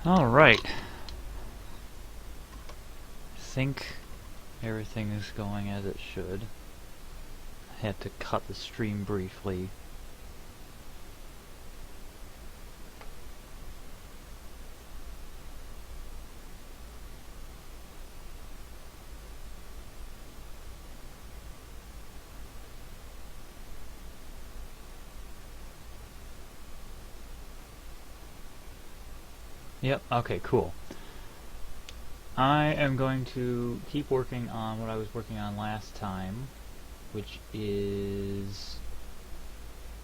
Alright. I think everything is going as it should. I had to cut the stream briefly. Yep, okay, cool. I am going to keep working on what I was working on last time, which is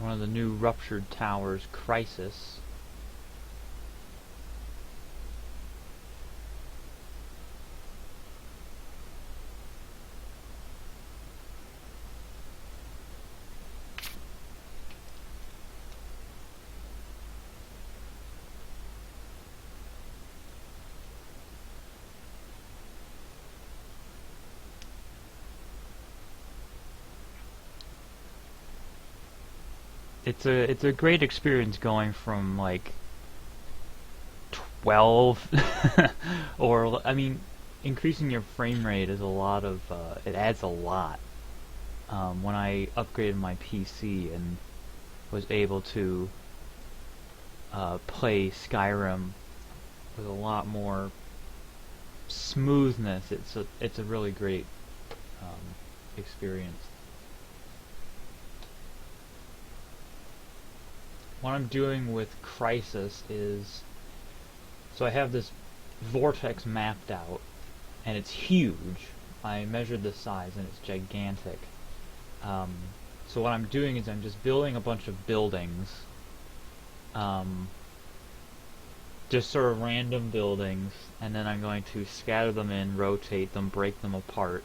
one of the new Ruptured Towers, Crisis. It's a great experience going from like 12 or I mean increasing your frame rate is a lot of it adds a lot. When I upgraded my PC and was able to play Skyrim with a lot more smoothness, it's a really great experience. What I'm doing with Crisis is, so I have this vortex mapped out, and it's huge. I measured the size, and it's gigantic. So what I'm doing is I'm just building a bunch of buildings, just sort of random buildings, and then I'm going to scatter them in, rotate them, break them apart.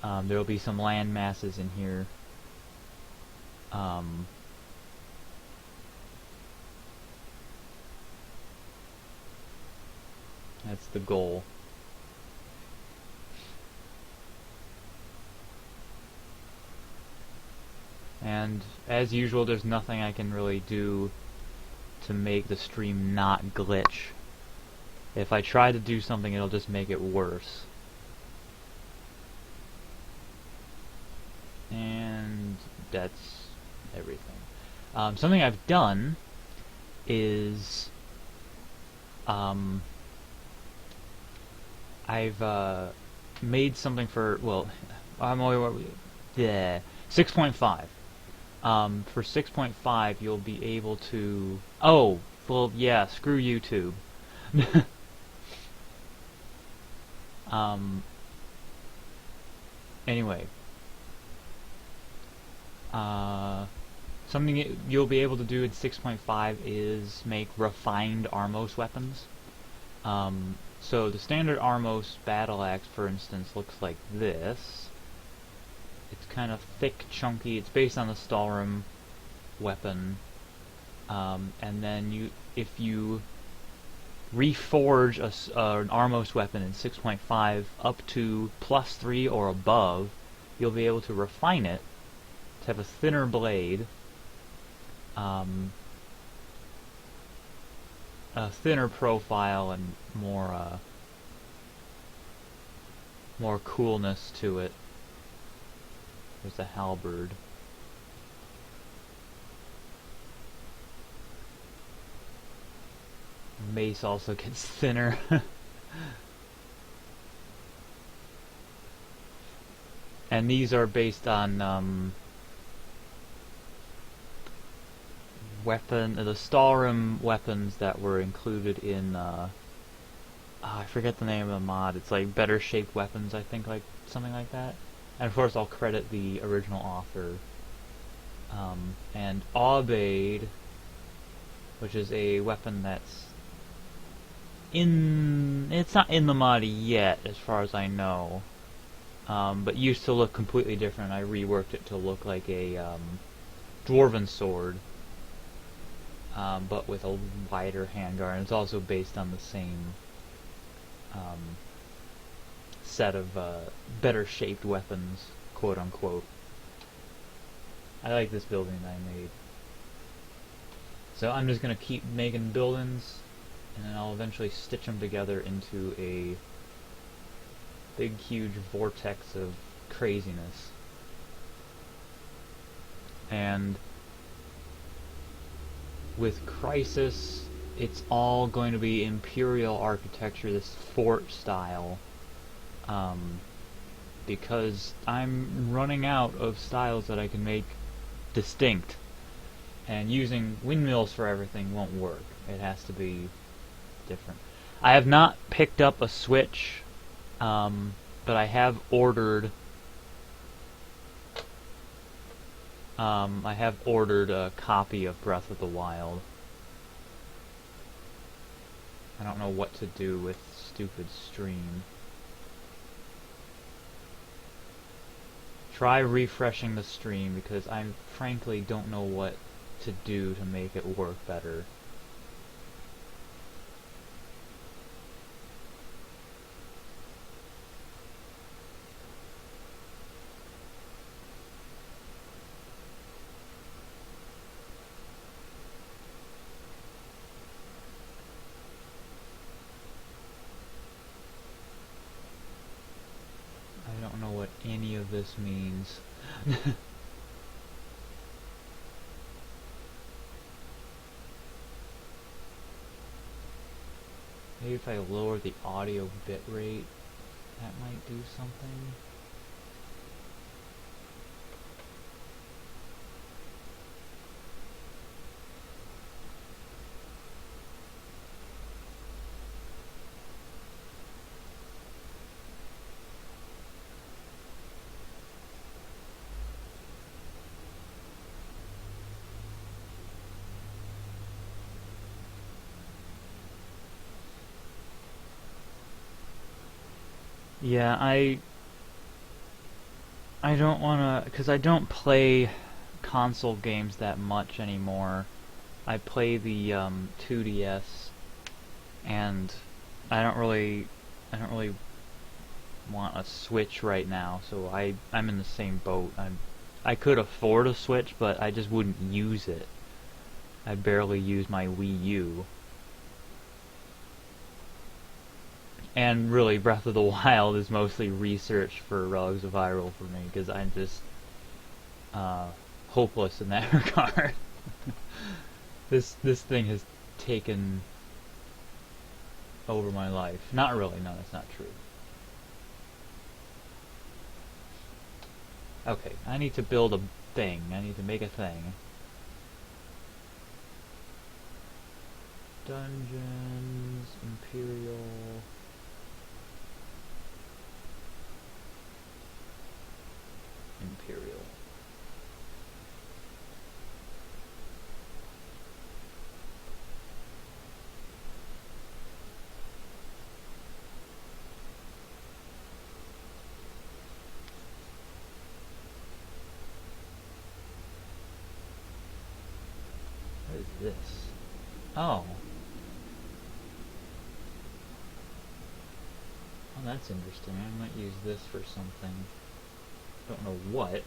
There will be some land masses in here. That's the goal. And as usual, there's nothing I can really do to make the stream not glitch. If I try to do something, it'll just make it worse. And that's everything. Something I've done is I've made something for, well, I'm only, yeah, 6.5. For 6.5, you'll be able to, oh, well, yeah, screw YouTube. Anyway, something you'll be able to do in 6.5 is make refined Armos weapons. So the standard Armos battle axe, for instance, looks like this. It's kind of thick, chunky. It's based on the Skyrim weapon. And then if you reforge an Armos weapon in 6.5 up to +3 or above, you'll be able to refine it to have a thinner blade, a thinner profile, and more coolness to it. There's a halberd. Mace also gets thinner. And these are based on the Skyrim weapons that were included in I forget the name of the mod. It's like Better Shaped Weapons, I think, like something like that. And of course I'll credit the original author. And Aubade, which is a weapon that's it's not in the mod yet, as far as I know, but used to look completely different. I reworked it to look like a dwarven sword, but with a wider handguard, and it's also based on the same set of better shaped weapons, quote unquote. I like this building that I made. So I'm just gonna keep making buildings and then I'll eventually stitch them together into a big, huge vortex of craziness. And with Crisis, it's all going to be Imperial architecture, this fort style, because I'm running out of styles that I can make distinct, and using windmills for everything won't work. It has to be different. I have not picked up a Switch, but I have ordered a copy of Breath of the Wild. I don't know what to do with stupid stream. Try refreshing the stream, because I frankly don't know what to do to make it work better. I don't know what any of this means. Maybe if I lower the audio bitrate, that might do something. Yeah, I don't wanna, because I don't play console games that much anymore. I play the 2DS, and I don't really want a Switch right now. So I'm in the same boat. I could afford a Switch, but I just wouldn't use it. I barely use my Wii U. And really, Breath of the Wild is mostly research for Relics of Hyrule for me, because I'm just hopeless in that regard. This thing has taken over my life. Not really, no, that's not true. Okay, I need to build a thing. I need to make a thing. Dungeons, Imperial... Imperial. What is this? Oh. Oh, that's interesting. I might use this for something. Don't know what.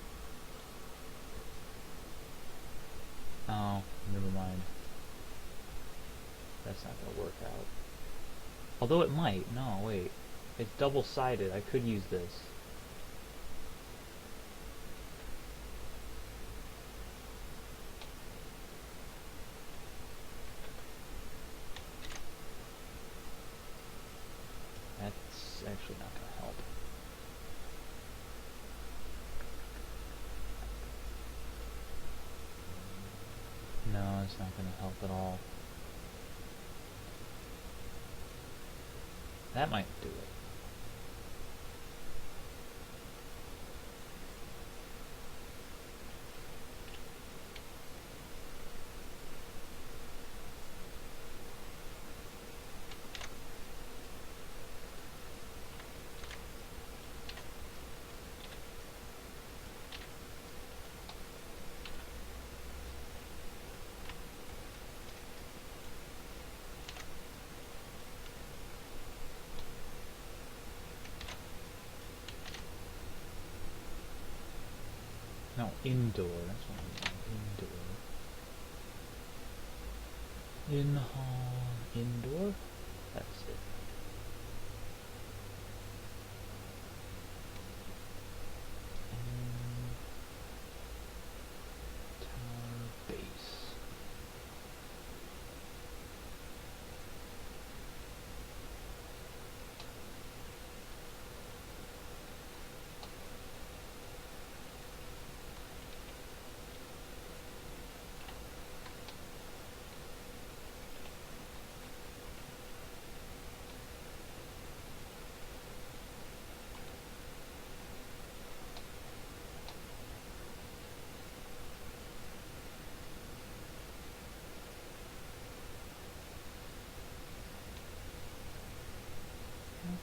Oh, never mind. That's not gonna work out. Although it might. No, wait. It's double-sided. I could use this. That's actually not gonna help. No, it's not going to help at all. That might do it. No, indoor. That's what I mean. Indoor. In hall. indoor. That's it. Tower base.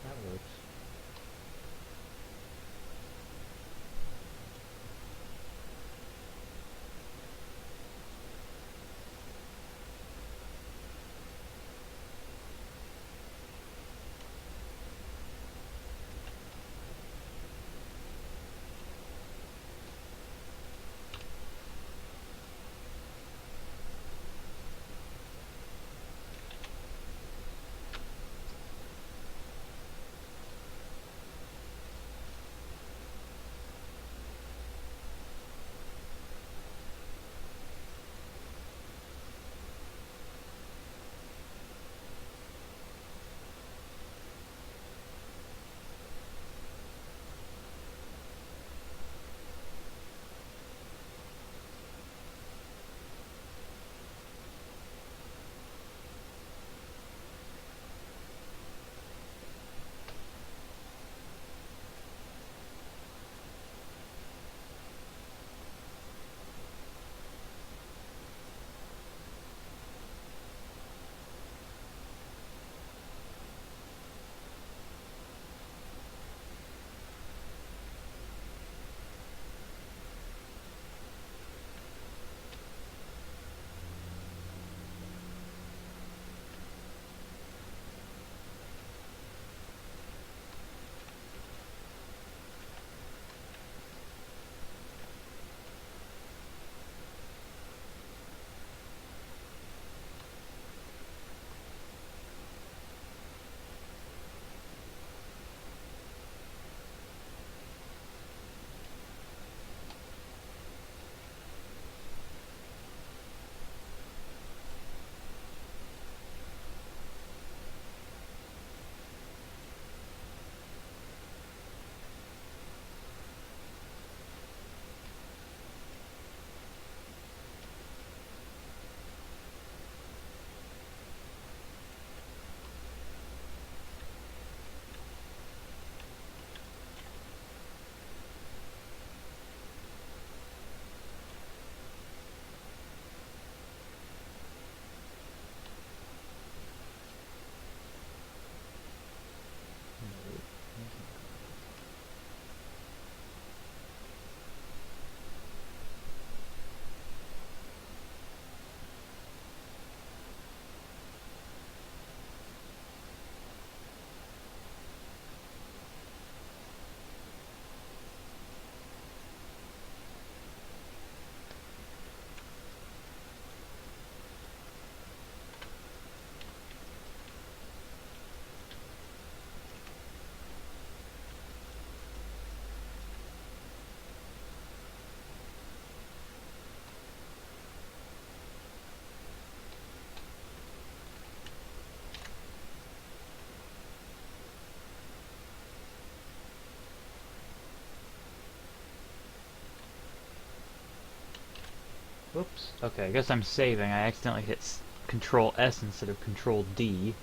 That works. Whoops. Okay, I guess I'm saving. I accidentally hit Control S instead of Control D.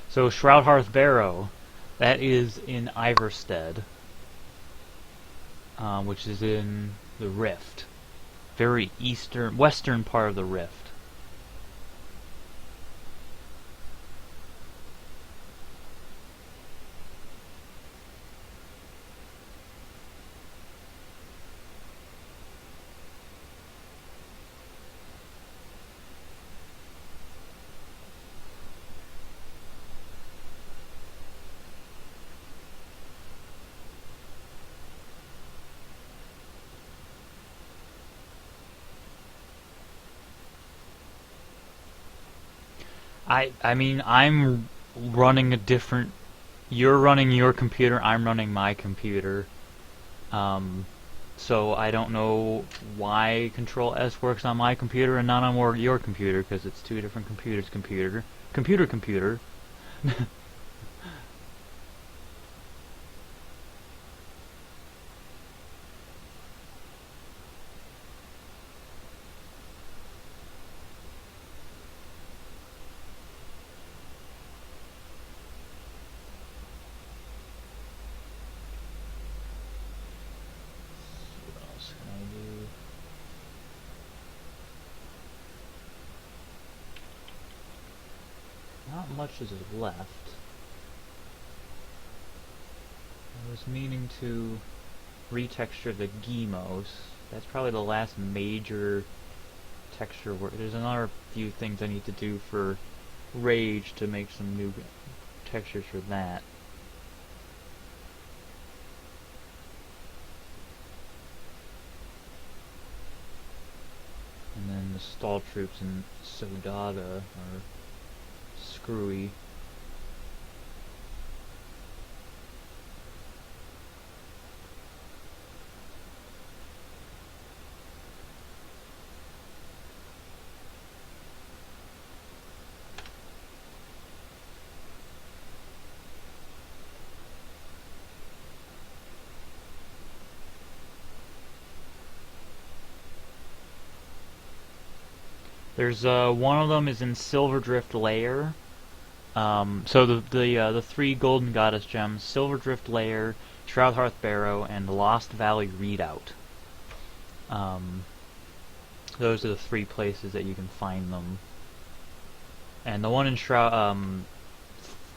So Shroudhearth Barrow, that is in Iverstead, which is in the Rift, very western part of the Rift. I mean, I'm running a different... You're running your computer, I'm running my computer. So I don't know why Control S works on my computer and not on your computer, because it's two different computers. Computer. What else can I do? Not much is left. I was meaning to retexture the Gemos. That's probably the last major texture work. There's another few things I need to do for Rage to make some new textures for that. And then the stall troops in Sodada are screwy. There's one of them is in Silverdrift Lair. So the three Golden Goddess gems: Silverdrift Lair, Shroudhearth Barrow, and Lost Valley Redoubt. Those are the three places that you can find them. And the one in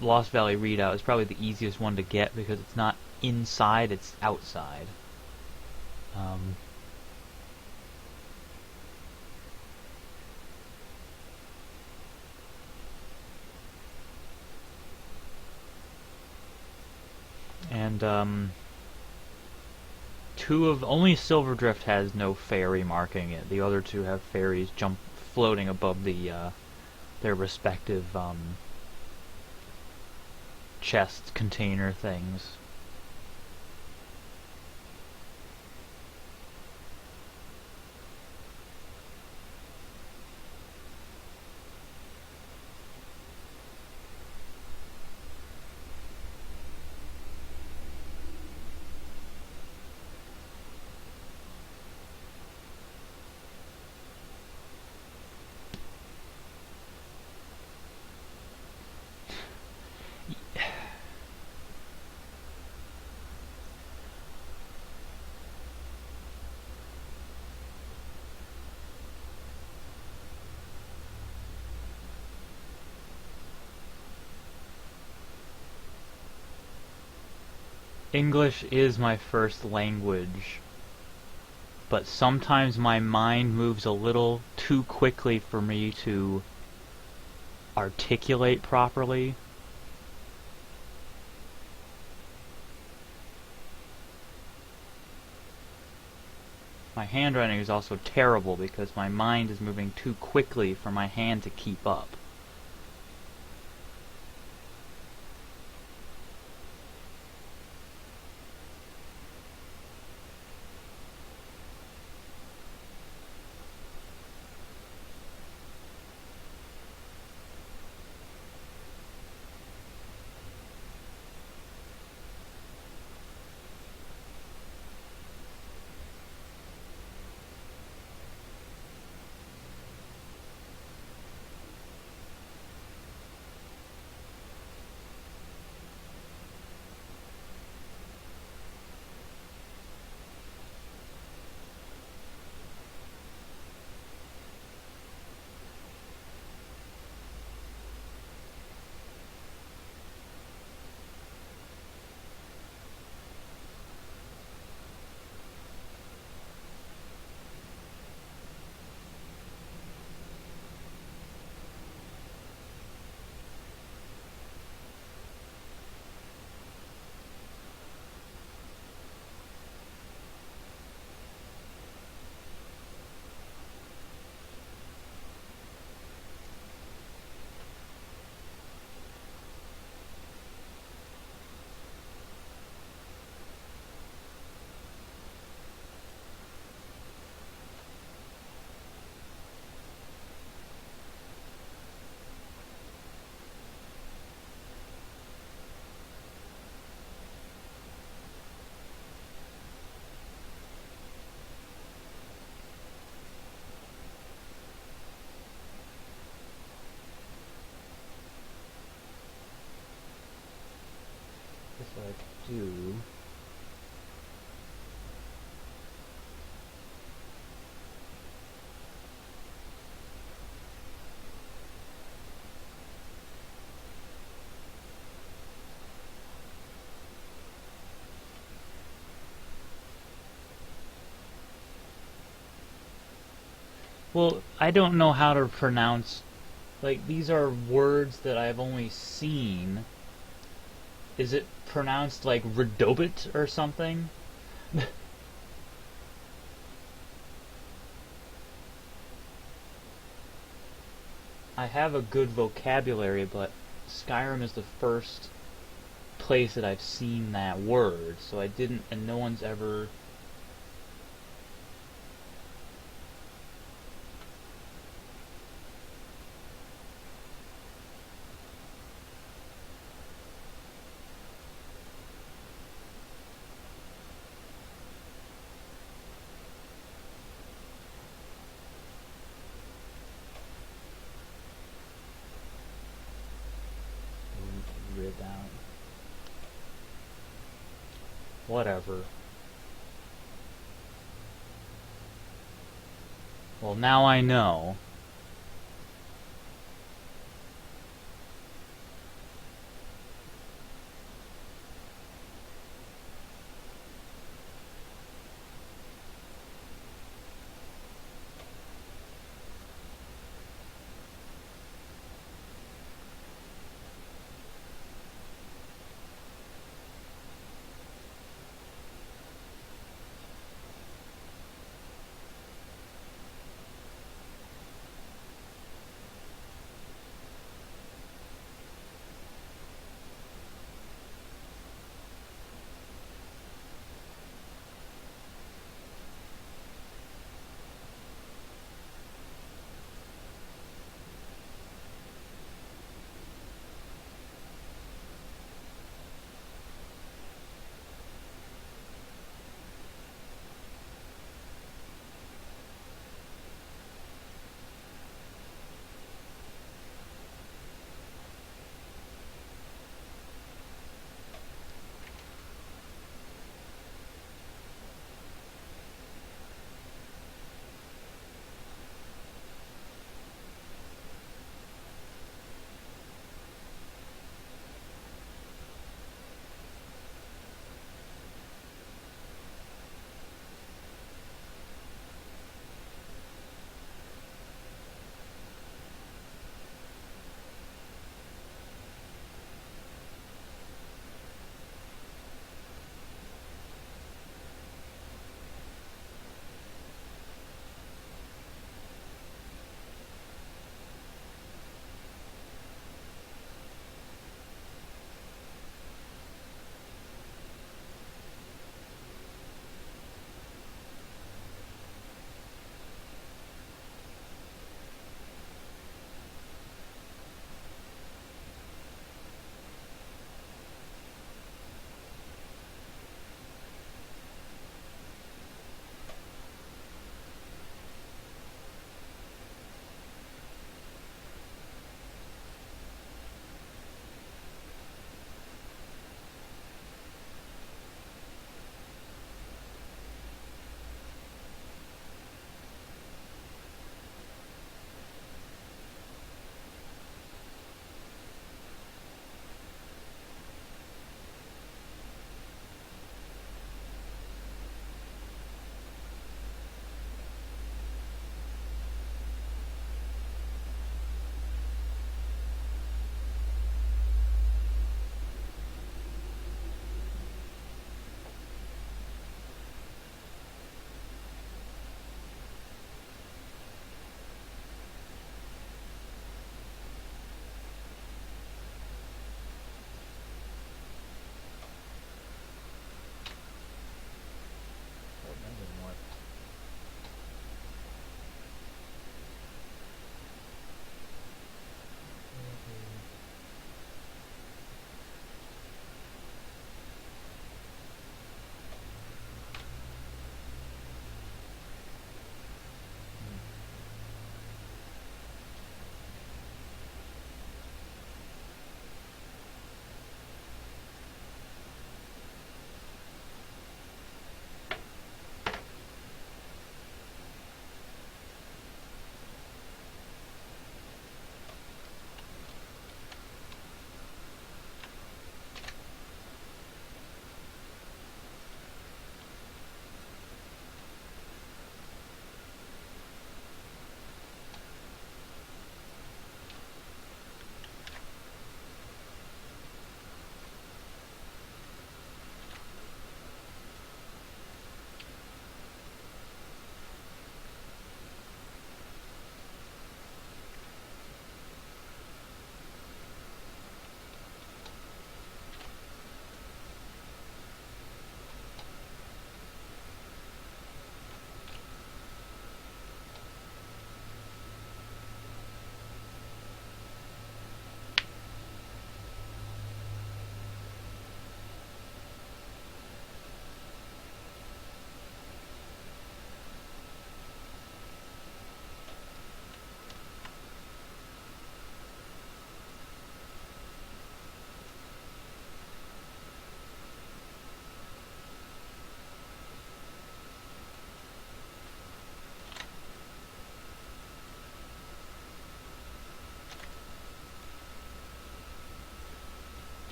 Lost Valley Redoubt is probably the easiest one to get because it's not inside; it's outside. And only Silverdrift has no fairy marking it. The other two have fairies floating above their respective chest container things. English is my first language, but sometimes my mind moves a little too quickly for me to articulate properly. My handwriting is also terrible because my mind is moving too quickly for my hand to keep up. Well, I don't know how to pronounce, like, these are words that I've only seen. Is it pronounced like Redobit or something? I have a good vocabulary, but Skyrim is the first place that I've seen that word, so I didn't, and no one's ever. Read out. Whatever. Well, now I know.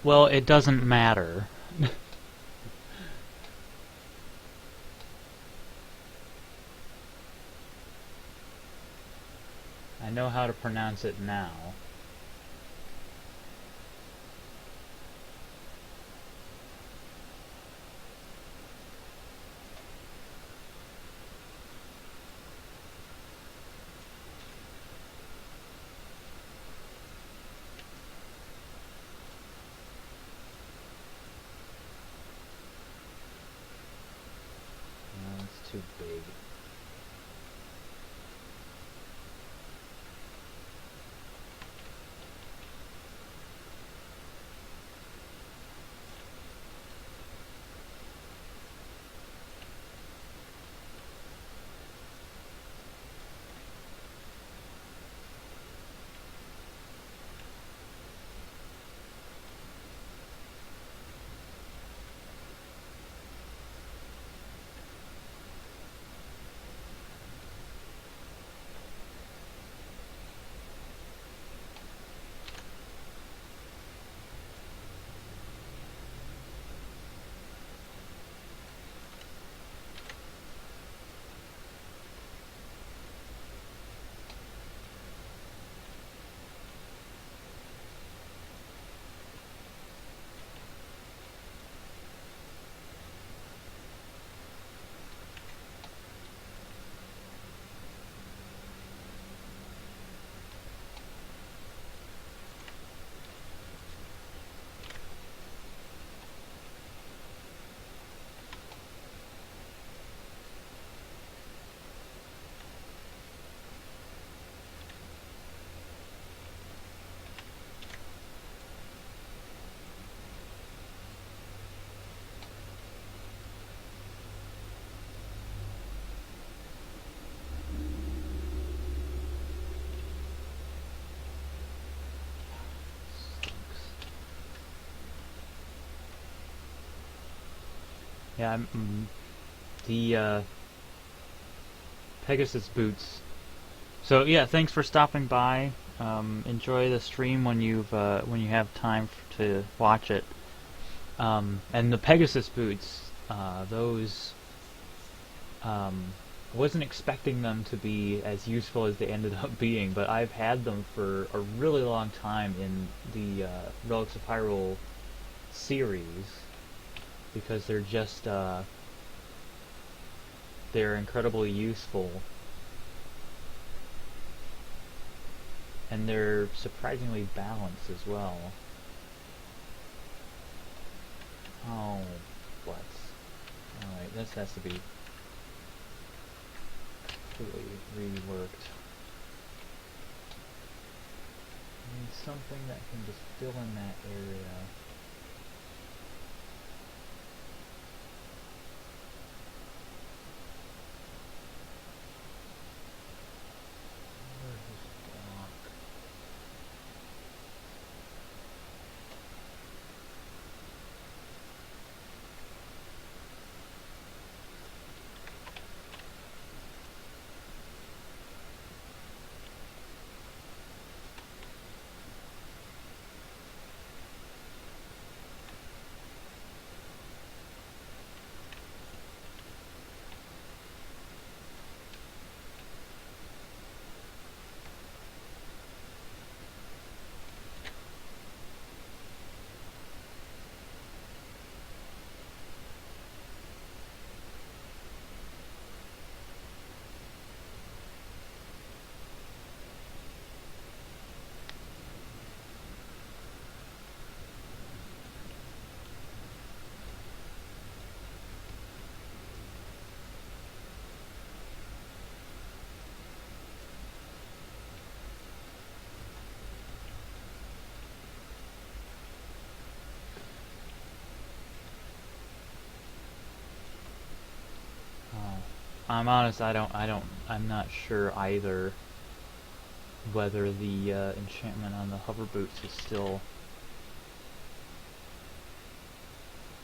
Well, it doesn't matter. I know how to pronounce it now. No, it's too big. Yeah, the Pegasus boots. So yeah, thanks for stopping by. Enjoy the stream when you have time to watch it. And the Pegasus boots, those I wasn't expecting them to be as useful as they ended up being, but I've had them for a really long time in the Relics of Hyrule series because they're just they're incredibly useful, and they're surprisingly balanced as well. Oh, what? Alright, this has to be completely reworked. I need something that can just fill in that area. Where's this block? I'm honest, I'm not sure either whether the enchantment on the hover boots is still...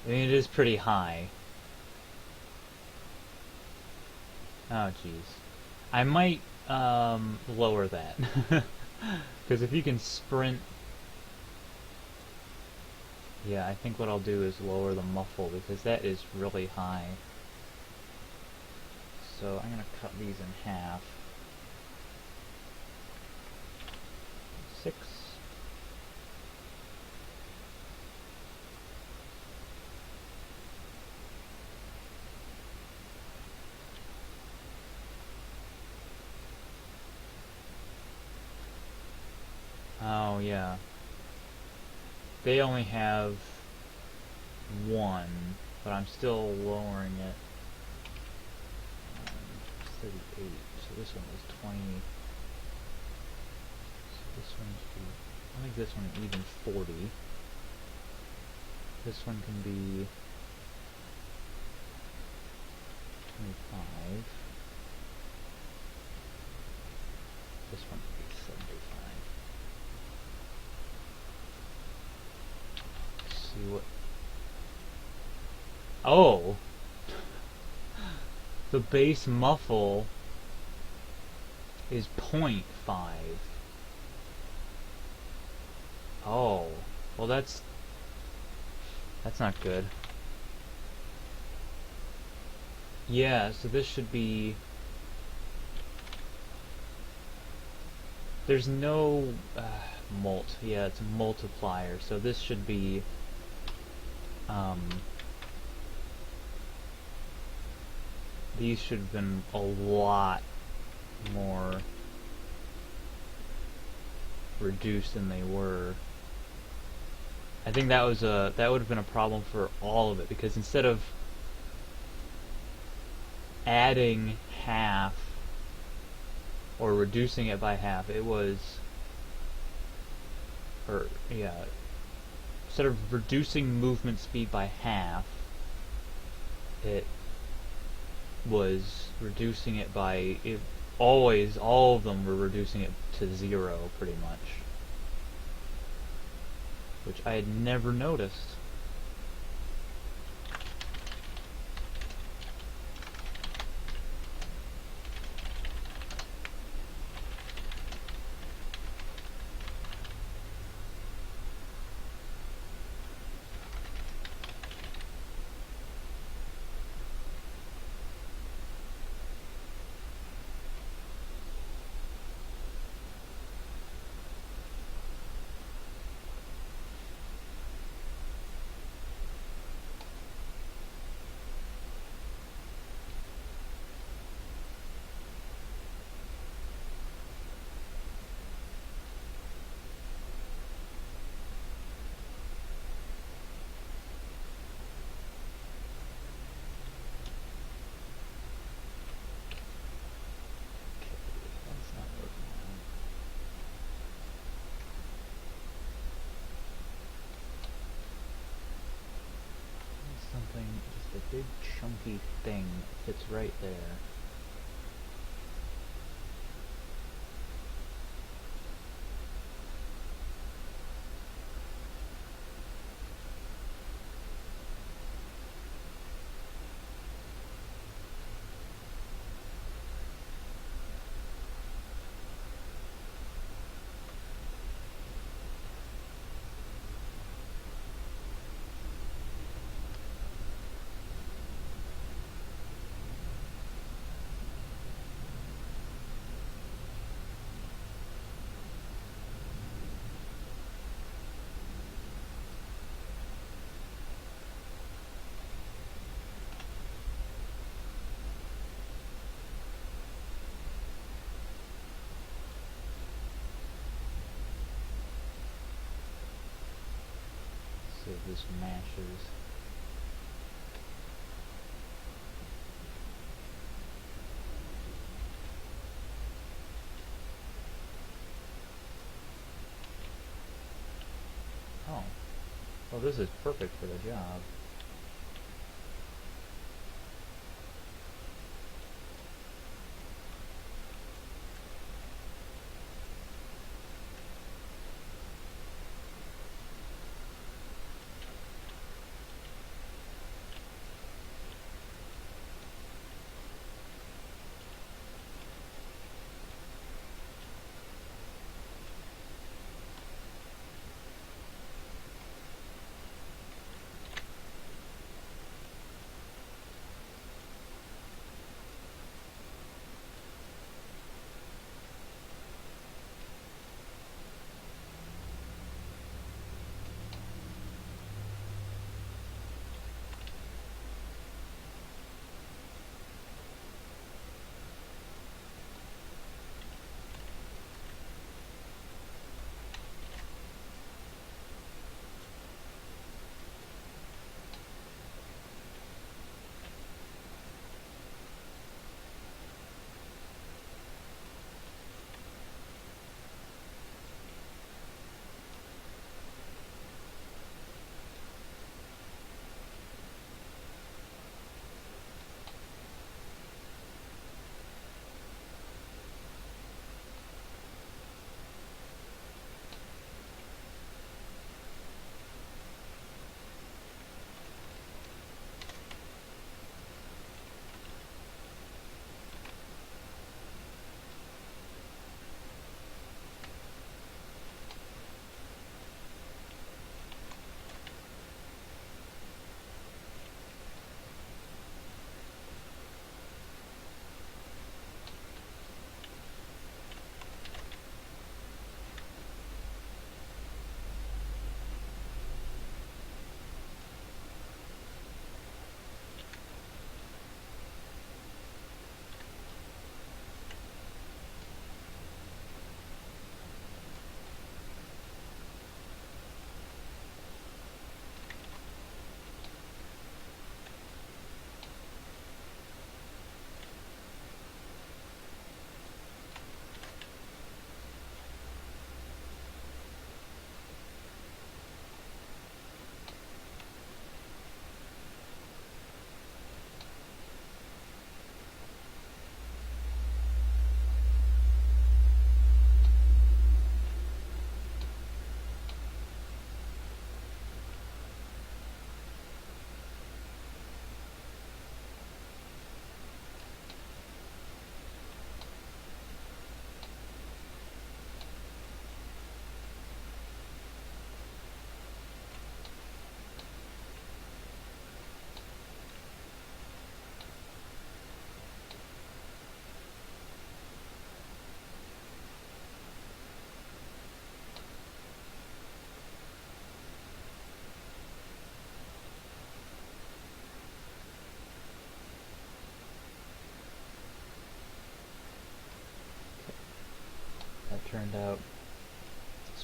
I mean, it is pretty high. Oh, jeez. I might lower that. Because if you can sprint... Yeah, I think what I'll do is lower the muffle because that is really high. So I'm going to cut these in half. 6. Oh, yeah. They only have 1, but I'm still lowering it. 38, so this one was 20. So this one should be, I think this one even 40. This one can be 25. This one can be 75. Let's see what... Oh! The base muffle is 0.5. Oh. Well, that's not good. Yeah, so this should be... There's no... yeah, it's a multiplier, so this should be... these should have been a lot more reduced than they were. I think that was that would have been a problem for all of it, because instead of adding half or reducing it by half, it was, or yeah, instead of reducing movement speed by half, it was reducing it by, always, all of them were reducing it to 0 pretty much, which I had never noticed. Just a big chunky thing fits right there. So this mashes. Oh. Well, this is perfect for the job.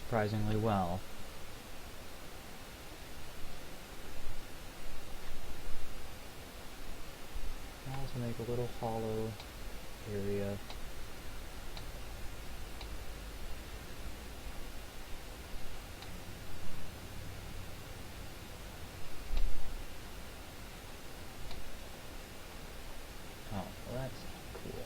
surprisingly well. I'll also make a little hollow area. Oh, well that's cool.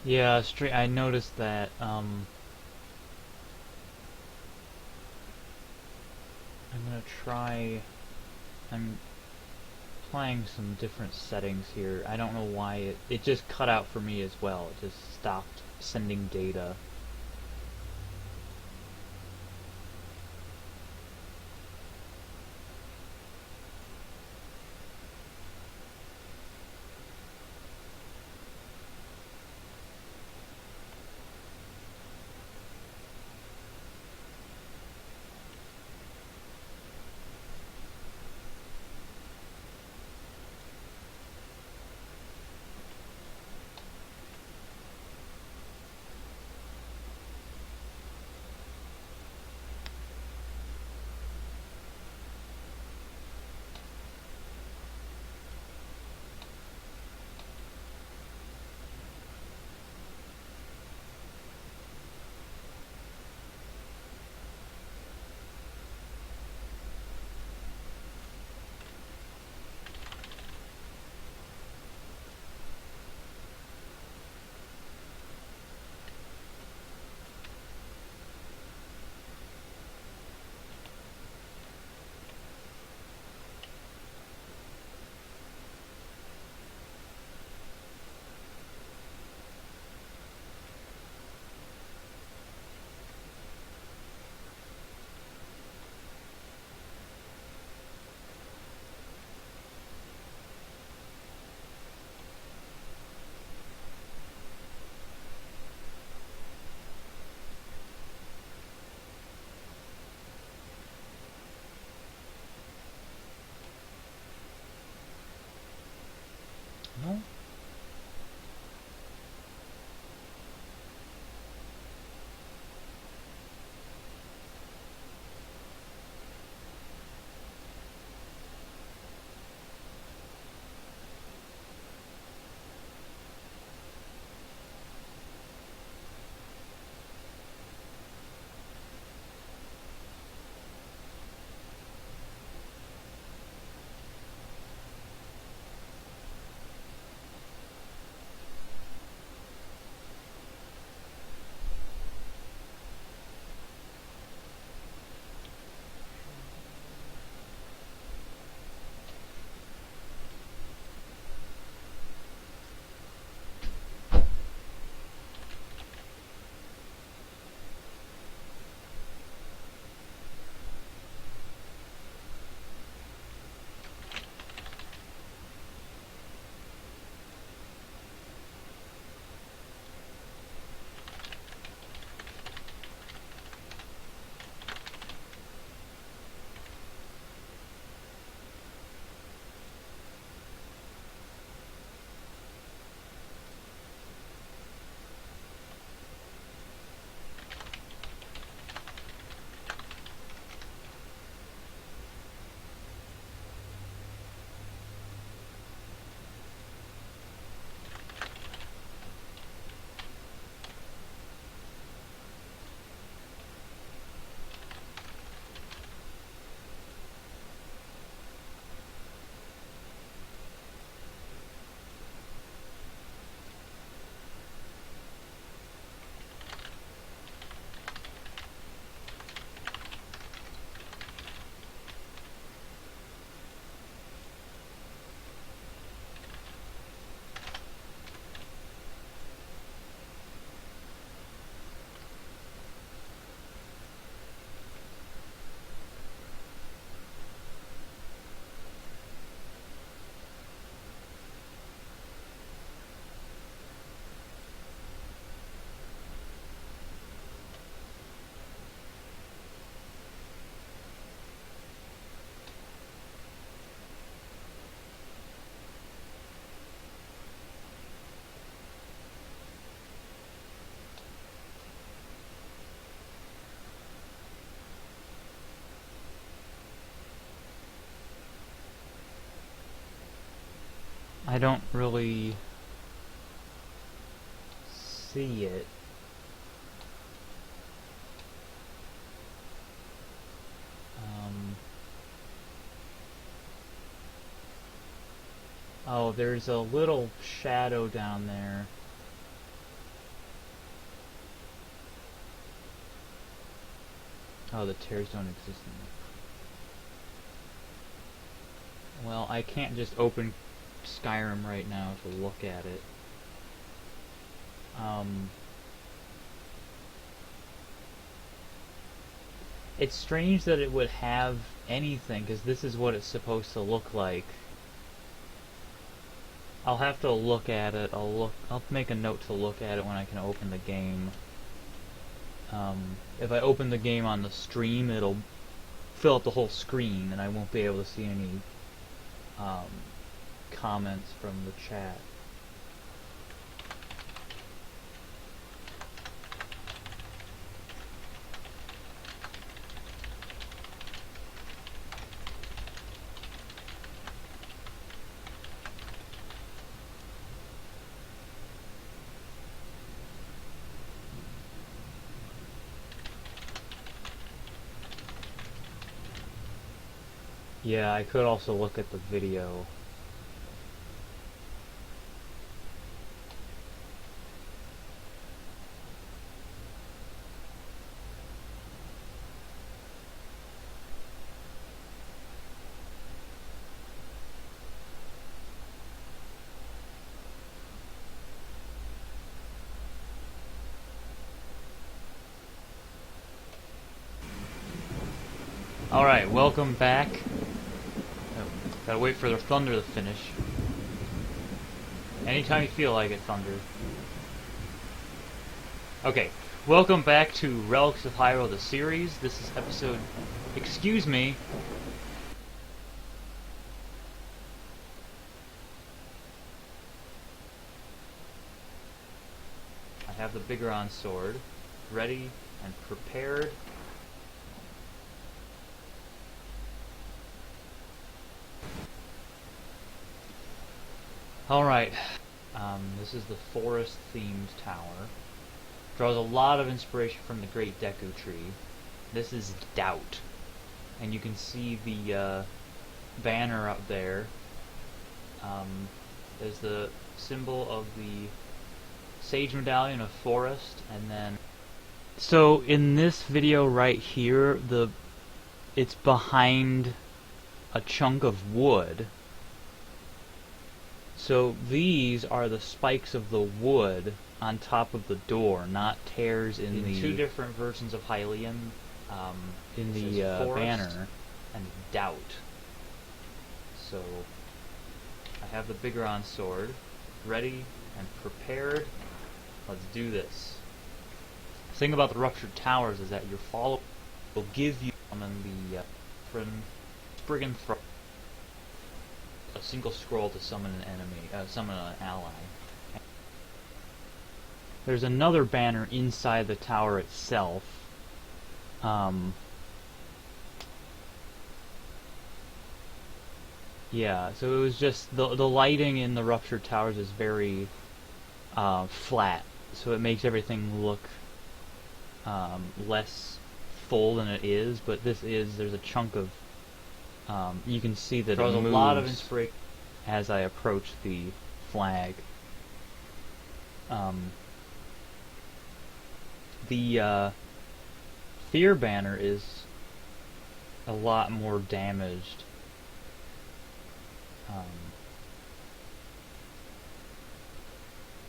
Yeah, I noticed that, I'm gonna try, I'm applying some different settings here. I don't know why it just cut out for me as well. It just stopped sending data. I don't really see it. Oh, there's a little shadow down there. Oh, the tears don't exist anymore. Well, I can't just open Skyrim right now to look at it. It's strange that it would have anything, because this is what it's supposed to look like. I'll have to look at it. I'll make a note to look at it when I can open the game. If I open the game on the stream, it'll fill up the whole screen, and I won't be able to see any comments from the chat. Yeah, I could also look at the video. Alright, welcome back. Oh, gotta wait for the thunder to finish. Anytime you feel like it, thunder. Okay, welcome back to Relics of Hyrule, the series. This is episode... Excuse me. I have the Biggoron sword ready and prepared. Alright, this is the forest-themed tower. Draws a lot of inspiration from the Great Deku Tree. This is Doubt. And you can see the banner up there. There's the symbol of the Sage Medallion of Forest, and then... So, in this video right here, it's behind a chunk of wood. So these are the spikes of the wood on top of the door, not tears in the... two different versions of Hylian, in the banner, and Doubt. So, I have the Biggoron sword ready and prepared. Let's do this. The thing about the Ruptured Towers is that your follower will give you the Spriggan Throw. A single scroll to summon an enemy, summon an ally. There's another banner inside the tower itself. Yeah, so it was just the lighting in the Ruptured Towers is very flat, so it makes everything look less full than it is. But there's a chunk of you can see that it moves a lot of inspiration as I approach the flag. The Fear banner is a lot more damaged.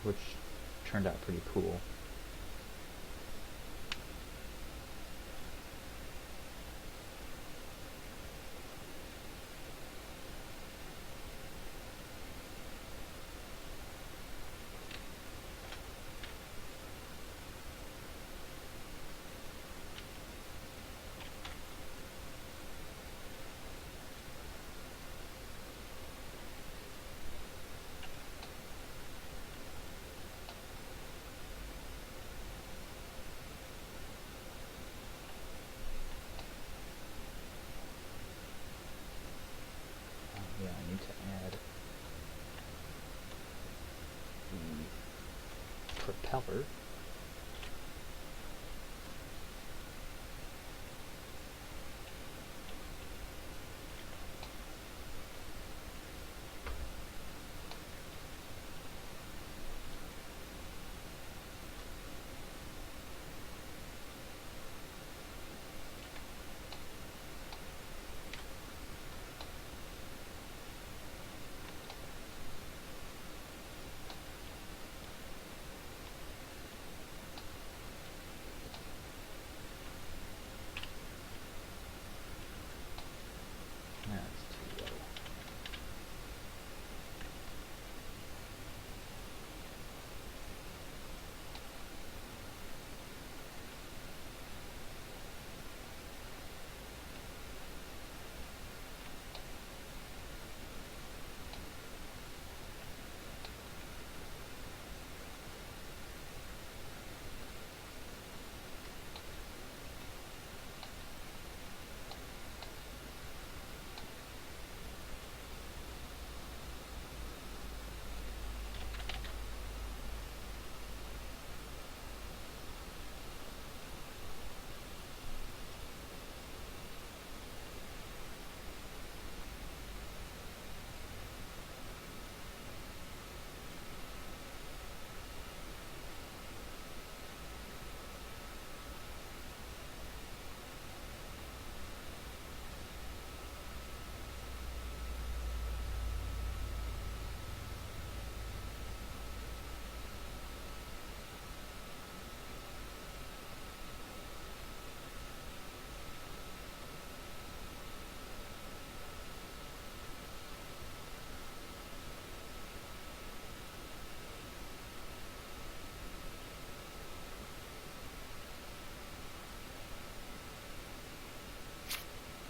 Which turned out pretty cool. propeller. That's too low.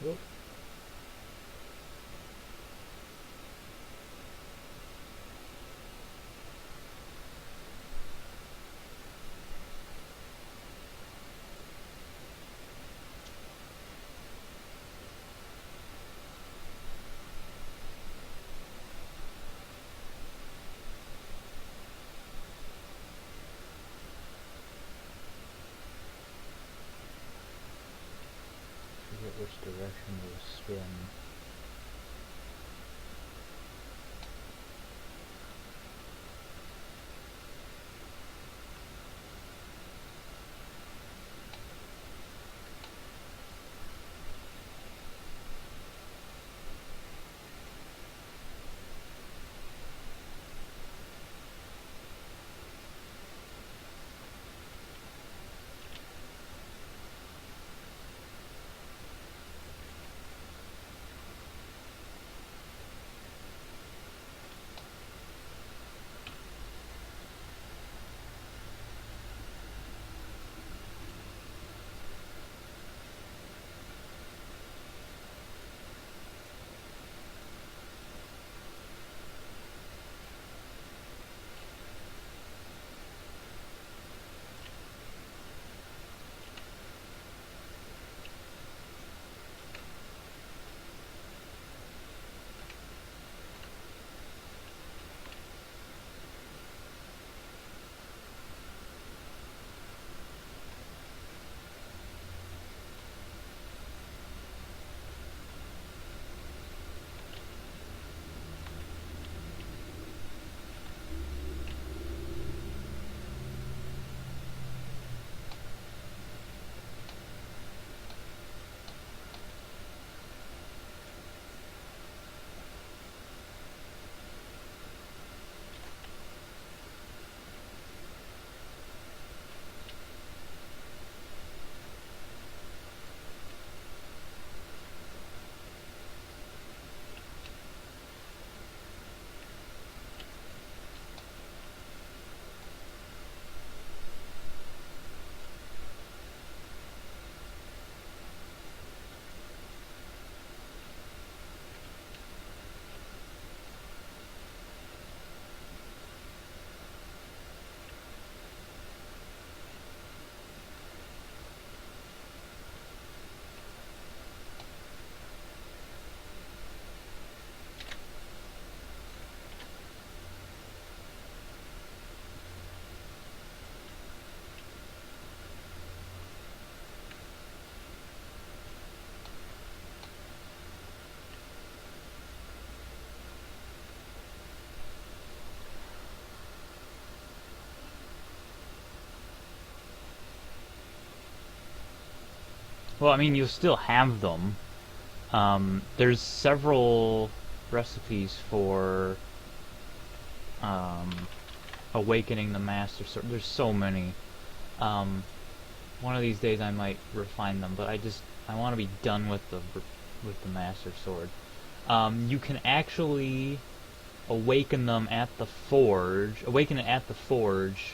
Whoop. Forget which direction Well, I mean, you'll still have them. There's several recipes for awakening the Master Sword. There's so many. One of these days I might refine them, but I want to be done with the Master Sword. You can actually awaken them at the forge. Awaken it at the forge.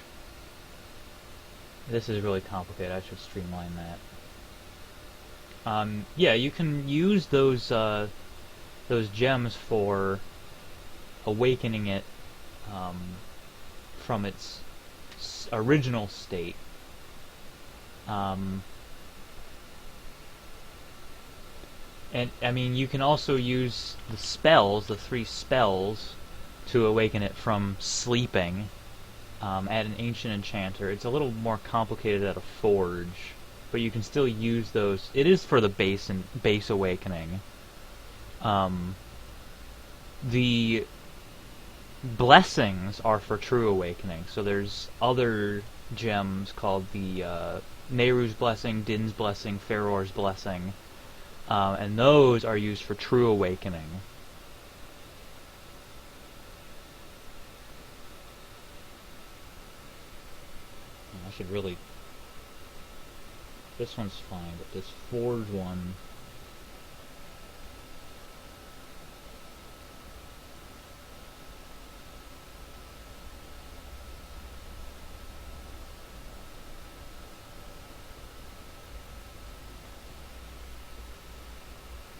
This is really complicated. I should streamline that. Yeah, you can use those gems for awakening it from its original state. And I mean, you can also use the spells, the 3 spells, to awaken it from sleeping at an ancient enchanter. It's a little more complicated at a forge, but you can still use those. It is for the base awakening. The blessings are for true awakening. So there's other gems called the Nehru's Blessing, Din's Blessing, Feror's Blessing, and those are used for true awakening. I should really... This one's fine, but this forge one...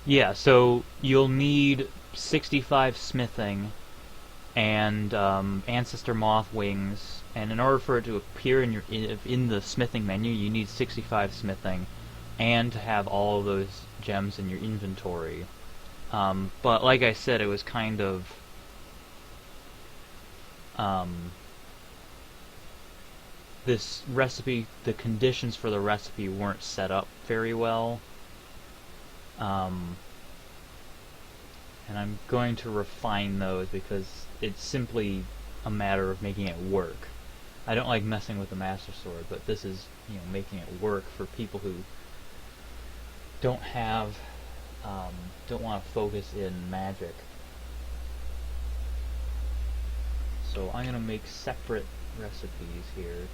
Yeah, so you'll need 65 smithing and ancestor moth wings, and in order for it to appear in the smithing menu, you need 65 smithing and to have all of those gems in your inventory. But like I said, it was kind of this recipe, the conditions for the recipe weren't set up very well. And I'm going to refine those because it's simply a matter of making it work. I don't like messing with the Master Sword, but this is, you know, making it work for people who don't have, don't want to focus in magic. So I'm going to make separate recipes here.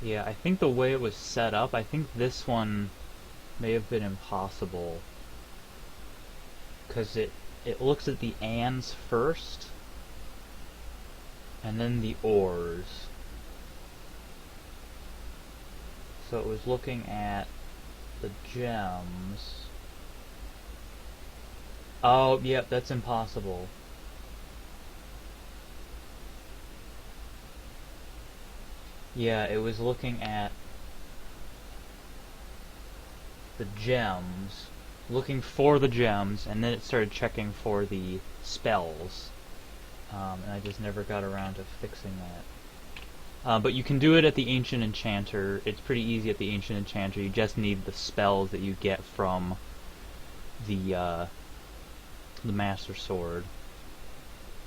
Yeah, I think the way it was set up, I think this one may have been impossible. Because it looks at the ands first, and then the ors. So it was looking at the gems. Oh, yep, that's impossible. Yeah, it was looking at the gems, looking for the gems, and then it started checking for the spells. And I just never got around to fixing that. But you can do it at the Ancient Enchanter. It's pretty easy at the Ancient Enchanter. You just need the spells that you get from the Master Sword.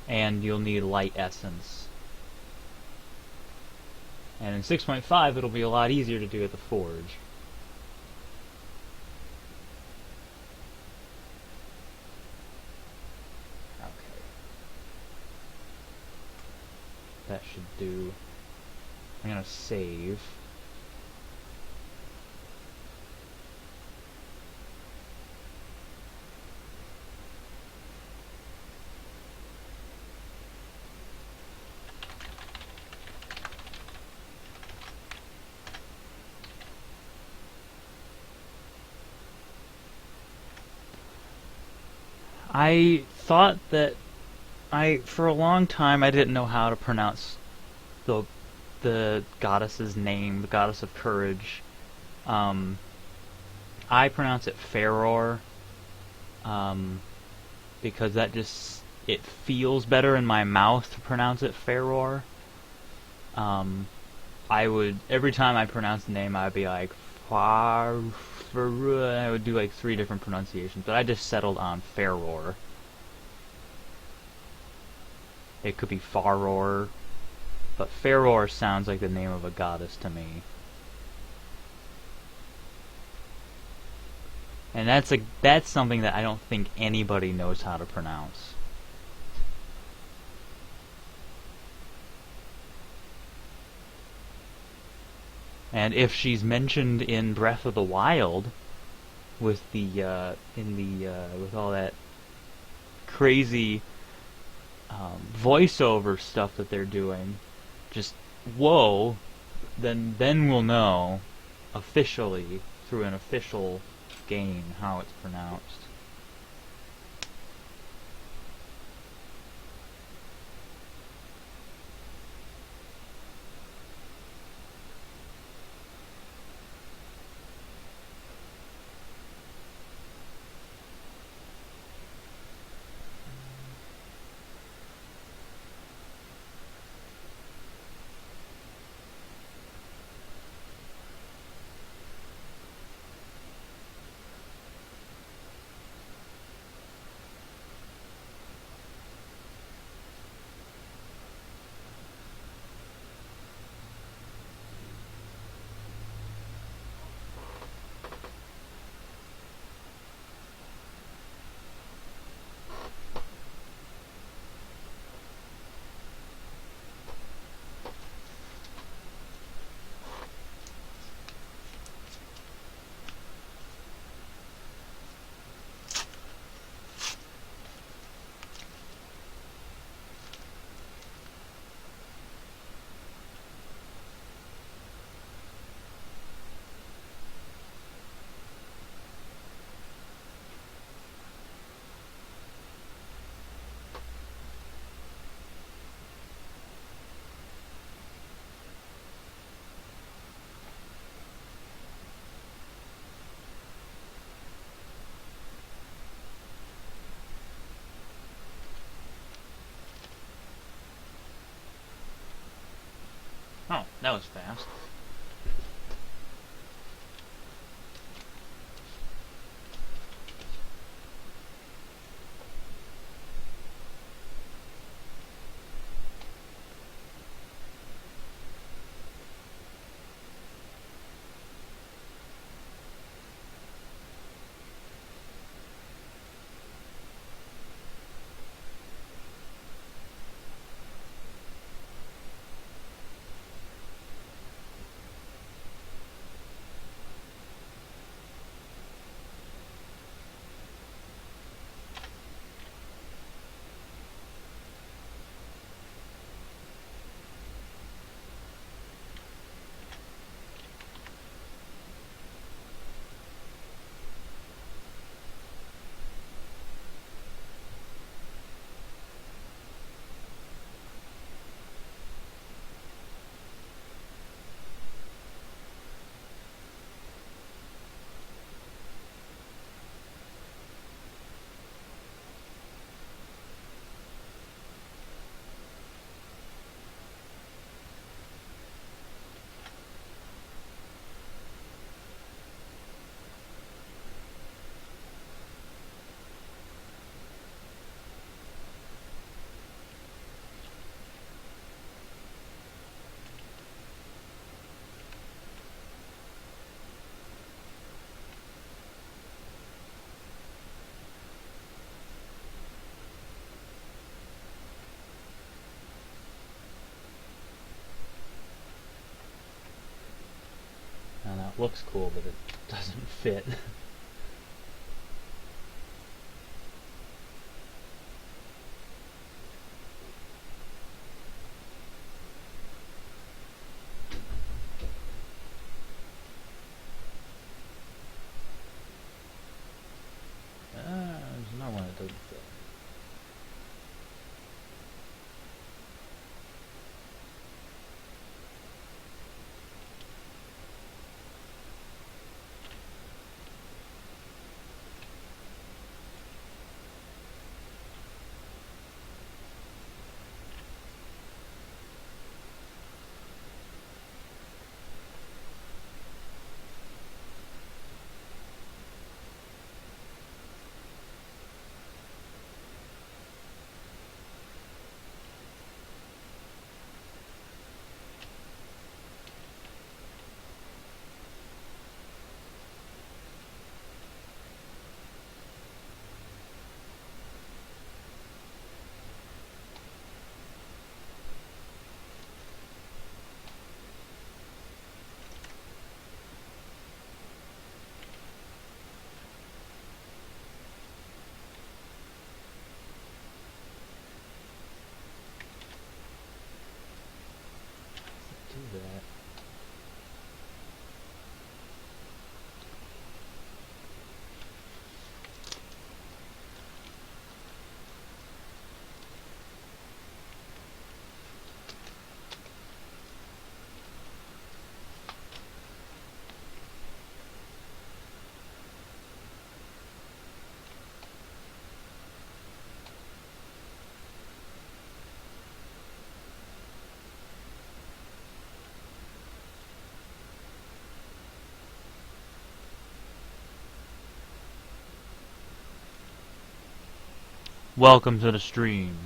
And you'll need Light Essence. And in 6.5, it'll be a lot easier to do at the Forge. Okay. That should do. I'm gonna save. I thought that for a long time I didn't know how to pronounce the goddess's name, the goddess of courage. Um, I pronounce it Feror, because that just, it feels better in my mouth to pronounce it Feror. I would, every time I pronounce the name, I'd be like, I would do like 3 different pronunciations, but I just settled on Feror. It could be Faror, but Feror sounds like the name of a goddess to me. And that's something that I don't think anybody knows how to pronounce. And if she's mentioned in Breath of the Wild, with the with all that crazy voiceover stuff that they're doing, just whoa, then we'll know officially through an official game how it's pronounced. Oh, that was fast. And that looks cool, but it doesn't fit. There's another one that doesn't fit. do that. Welcome to the stream.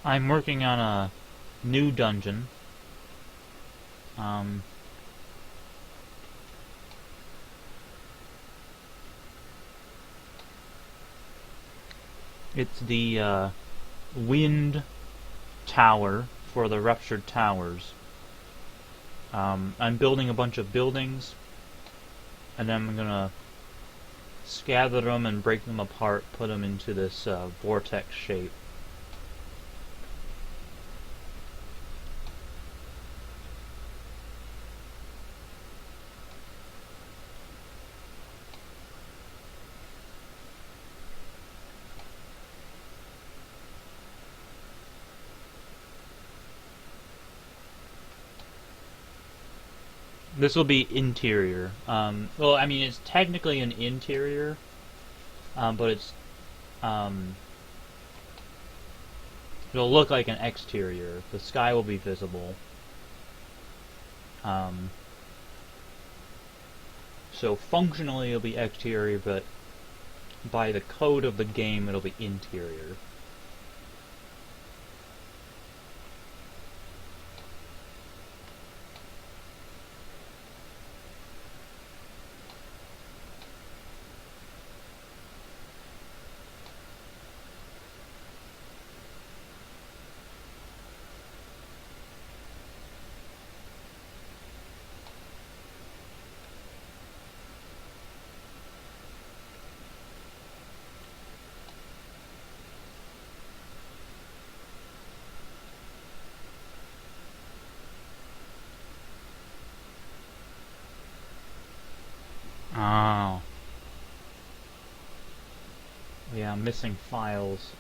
I'm working on a new dungeon. It's the wind tower for the ruptured towers. I'm building a bunch of buildings, and then I'm gonna scatter them and break them apart, put them into this vortex shape. This will be interior. Well, I mean, it's technically an interior, but it'll look like an exterior. The sky will be visible. So functionally it'll be exterior, but by the code of the game it'll be interior. missing files.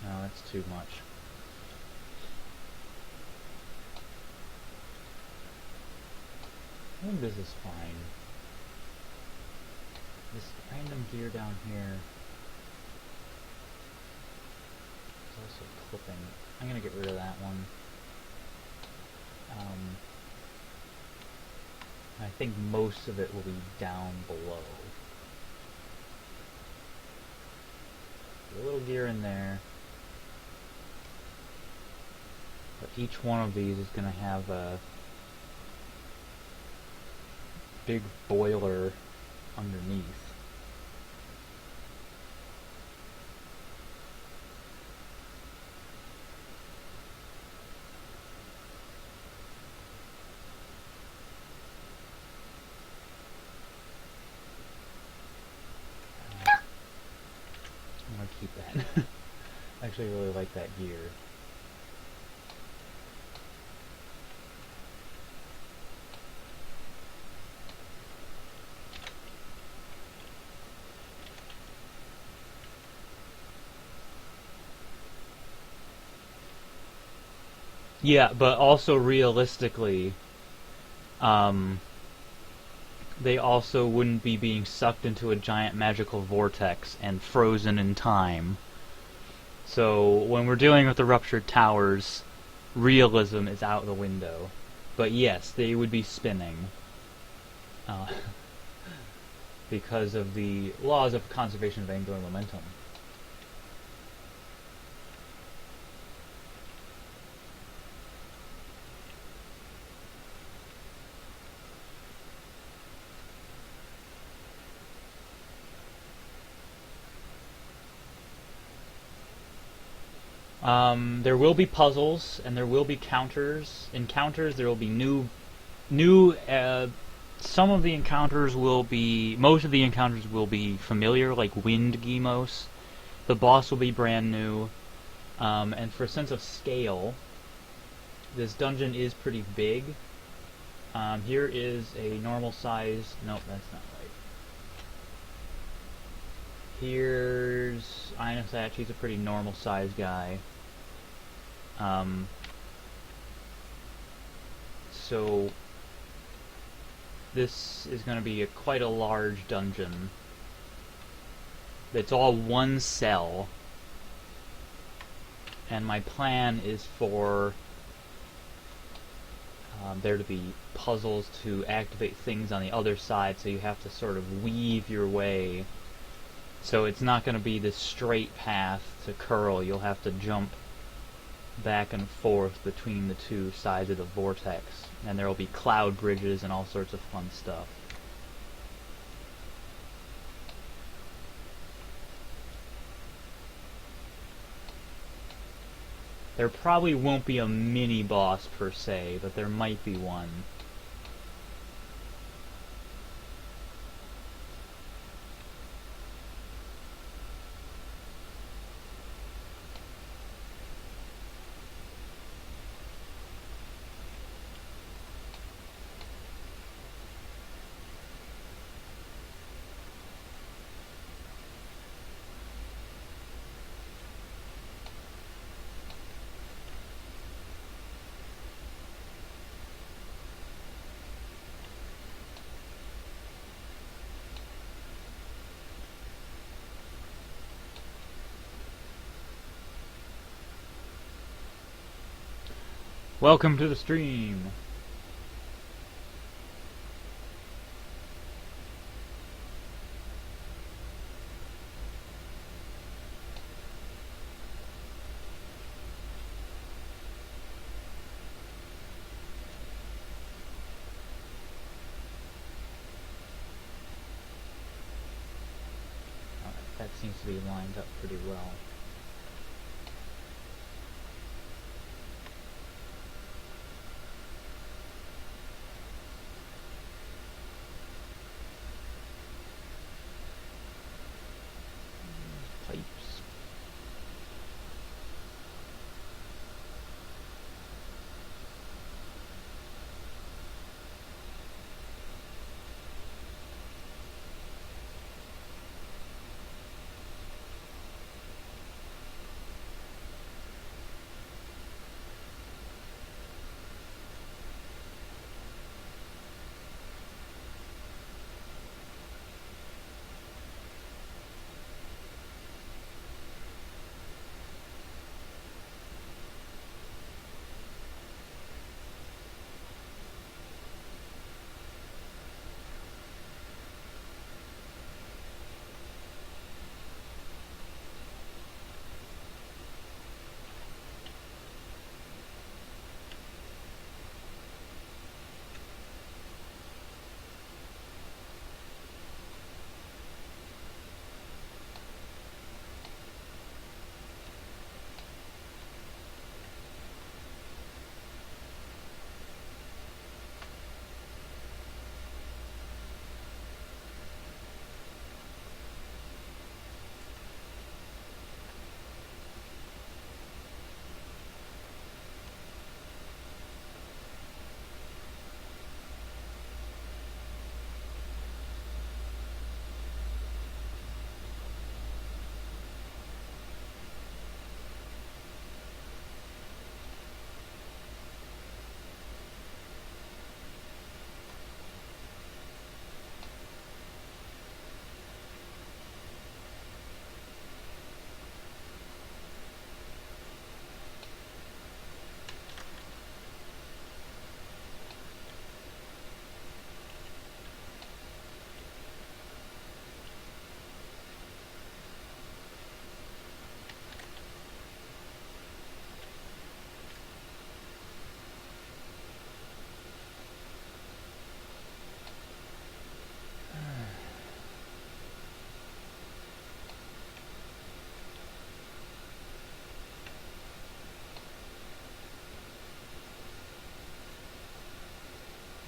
No, that's too much. I think this is fine. This random gear down here is also clipping. I'm gonna get rid of that one. I think most of it will be down below. A little gear in there. But each one of these is going to have a big boiler underneath. I'm going to keep that. I actually really like that gear. Yeah, but also realistically, they also wouldn't be being sucked into a giant magical vortex and frozen in time. So when we're dealing with the ruptured towers, realism is out the window. But yes, they would be spinning. Because of the laws of conservation of angular momentum. There will be puzzles, and there will be encounters. There will be some of the encounters will be, most of the encounters will be familiar, like Wind Gemos. The boss will be brand new, and for a sense of scale, this dungeon is pretty big. Here is a normal size, nope, that's not right. Here's Inasach, he's a pretty normal size guy. So this is going to be quite a large dungeon. It's all one cell, and my plan is for there to be puzzles to activate things on the other side, so you have to sort of weave your way. So it's not going to be this straight path to curl. You'll have to jump back and forth between the two sides of the vortex, and there will be cloud bridges and all sorts of fun stuff. There probably won't be a mini boss per se, but there might be one. Welcome to the stream! That seems to be lined up pretty well. Pipes.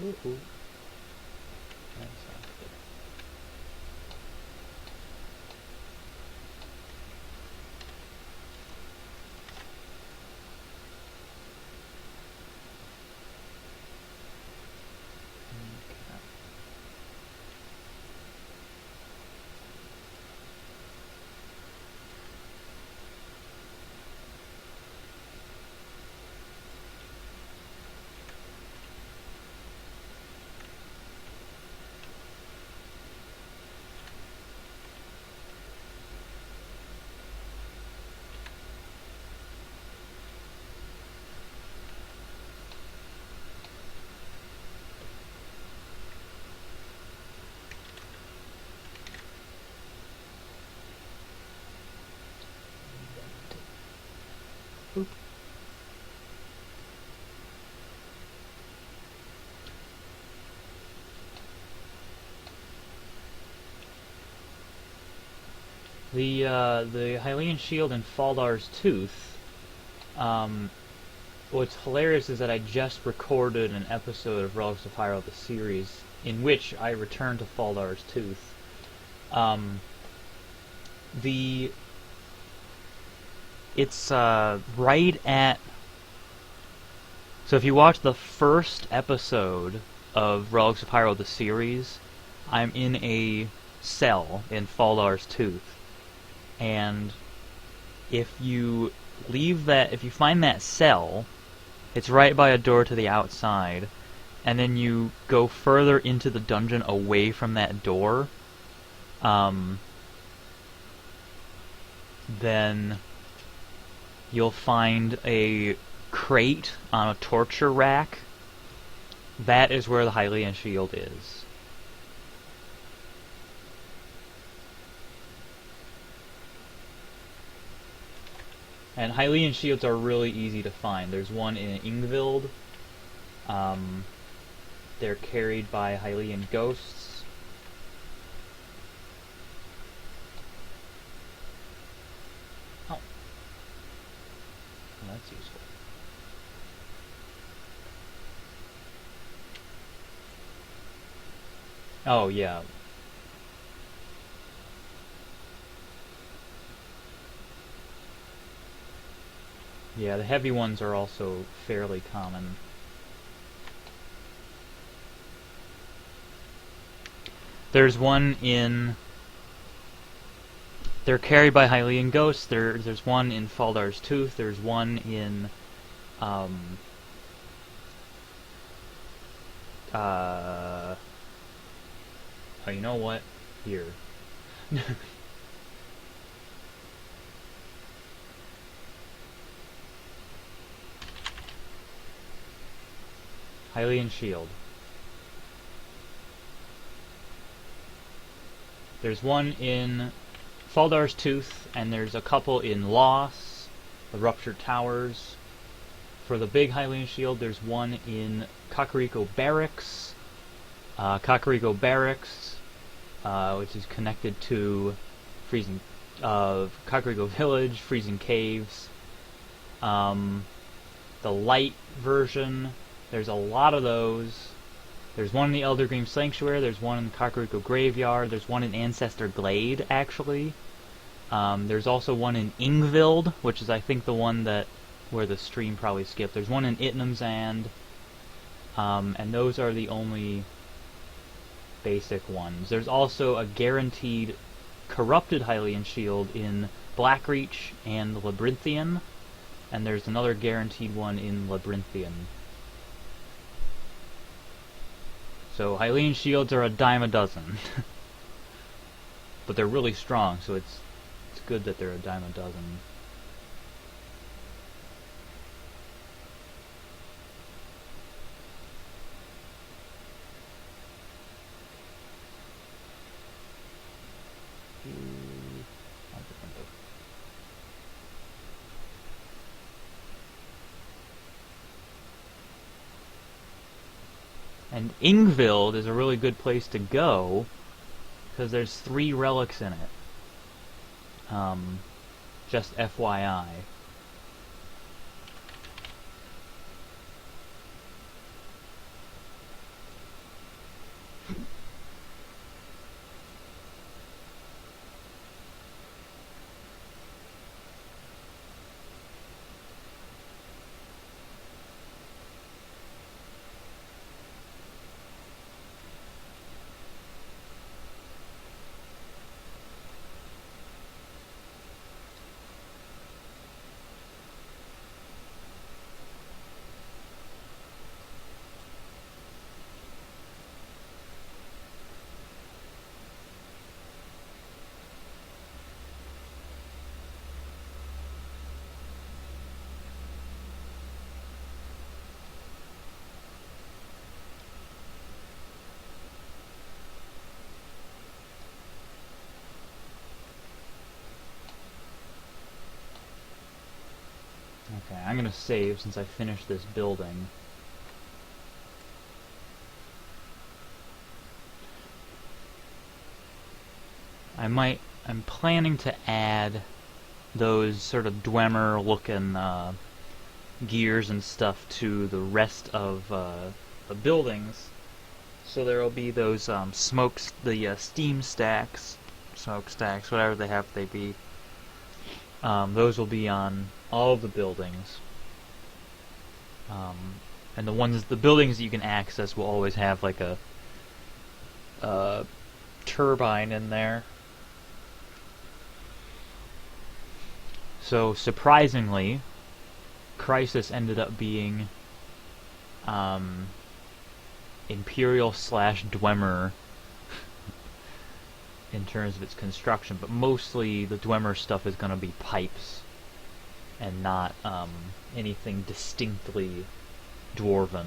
Woohoo. That sounds good. Okay. Boop. The Hylian shield and Faldar's tooth. What's hilarious is that I just recorded an episode of Relics of Hyrule, the series, in which I returned to Faldar's tooth. It's right at. So if you watch the first episode of Relics of Hyrule, the series, I'm in a cell in Faldar's tooth. And if you find that cell, it's right by a door to the outside, and then you go further into the dungeon away from that door, then you'll find a crate on a torture rack. That is where the Hylian shield is. And Hylian shields are really easy to find. There's one in Ingvild. They're carried by Hylian ghosts. that's useful. Oh, yeah. Yeah, the heavy ones are also fairly common. There's one in... They're carried by Hylian ghosts. There's one in Faldar's Tooth. There's one in... Oh, you know what? Here. Hylian Shield. There's one in Faldar's Tooth, and there's a couple in Loss, the Ruptured Towers. For the big Hylian Shield, there's one in Kakariko Barracks. Which is connected to Freezing... Kakariko Village, Freezing Caves. The light version, there's a lot of those. There's one in the Elder Green Sanctuary, there's one in the Kakariko Graveyard, there's one in Ancestor Glade, actually. There's also one in Ingvild, which is, I think, the one that where the stream probably skipped. There's one in Itnamzand, and those are the only basic ones. There's also a guaranteed corrupted Hylian Shield in Blackreach and Labyrinthian, and there's another guaranteed one in Labyrinthian. So Hylian Shields are a dime a dozen. But they're really strong, so it's good that they're a dime a dozen. And Ingvild is a really good place to go because there's 3 relics in it. Just FYI. Okay, I'm gonna save since I finished this building. I'm planning to add those sort of Dwemer looking gears and stuff to the rest of the buildings. So there will be those steam stacks, smokestacks, whatever they be. Those will be on all of the buildings. And the buildings that you can access will always have like a turbine in there. So surprisingly, Crisis ended up being Imperial / Dwemer in terms of its construction, but mostly the Dwemer stuff is going to be pipes and not anything distinctly dwarven.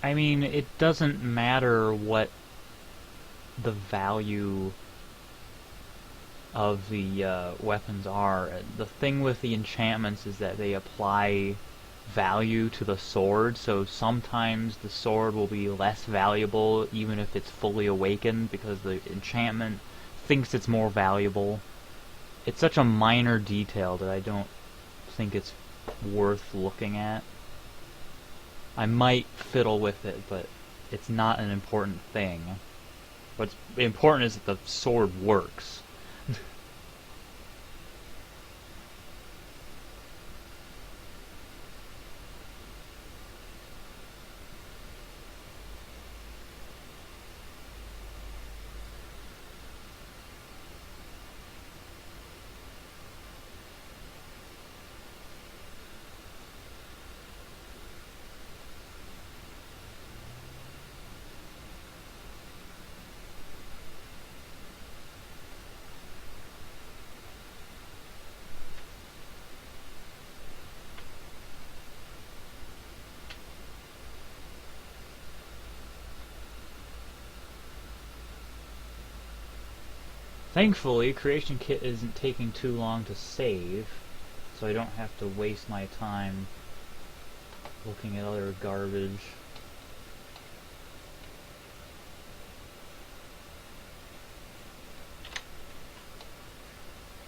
I mean, it doesn't matter what the value of the weapons are. The thing with the enchantments is that they apply value to the sword, so sometimes the sword will be less valuable even if it's fully awakened because the enchantment thinks it's more valuable. It's such a minor detail that I don't think it's worth looking at. I might fiddle with it, but it's not an important thing. What's important is that the sword works. Thankfully, Creation Kit isn't taking too long to save, so I don't have to waste my time looking at other garbage.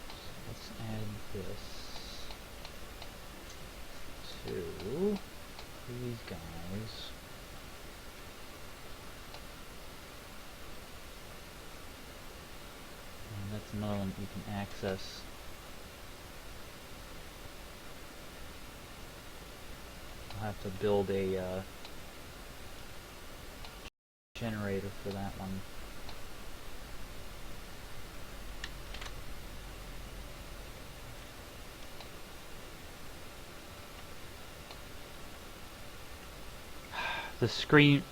So let's add this to these guys. That's another one that you can access. I'll have to build a generator for that one. The screen...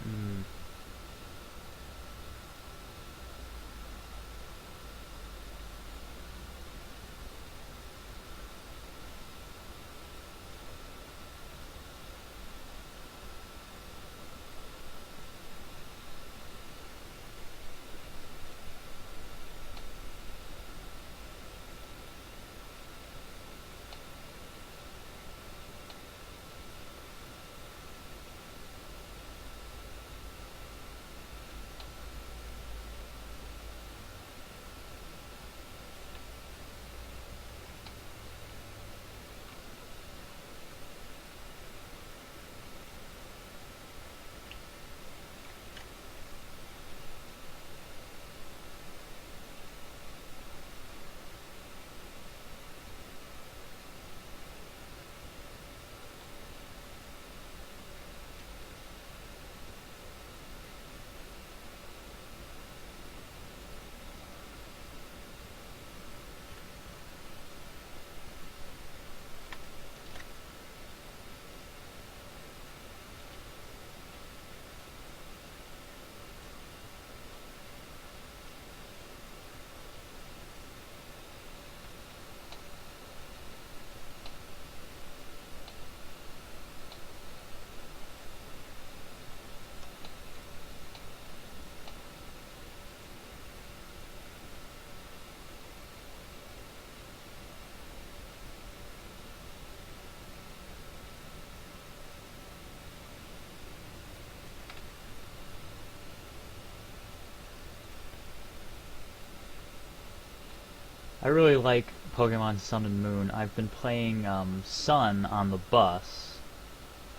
I really like Pokemon Sun and Moon. I've been playing Sun on the bus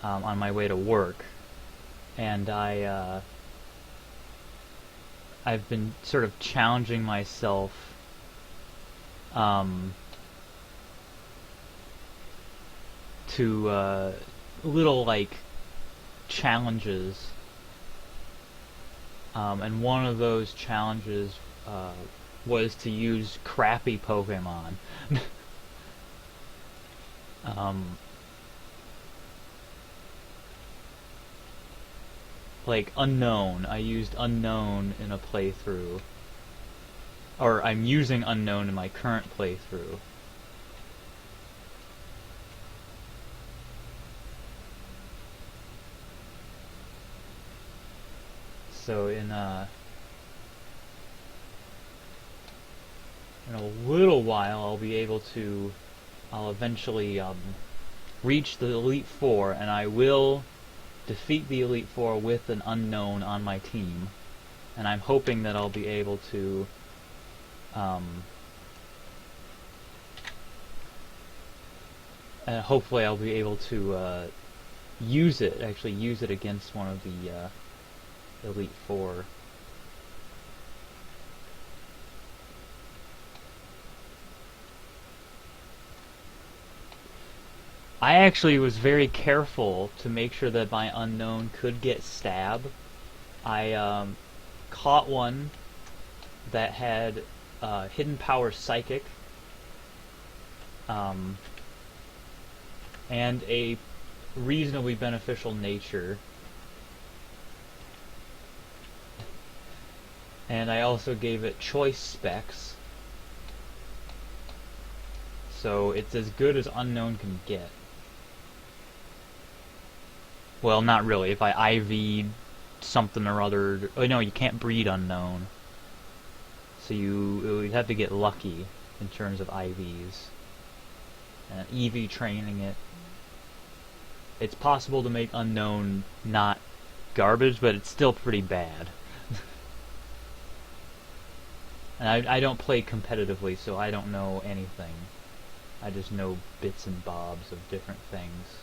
on my way to work, and I've been sort of challenging myself to little like challenges, and one of those challenges was to use crappy Pokemon. Like Unknown. I used Unknown in a playthrough. Or I'm using Unknown in my current playthrough. So in a little while, I'll eventually reach the Elite Four, and I will defeat the Elite Four with an unknown on my team. And I'm hoping that I'll be able to hopefully I'll be able to actually use it against one of the Elite Four. I actually was very careful to make sure that my unknown could get stab. I caught one that had hidden power psychic, and a reasonably beneficial nature. And I also gave it choice specs, so it's as good as unknown can get. Well, not really. If I IV'd something or other... Oh, no, you can't breed unknown. So you'd have to get lucky in terms of IVs. And EV training it. It's possible to make unknown not garbage, but it's still pretty bad. And I don't play competitively, so I don't know anything. I just know bits and bobs of different things.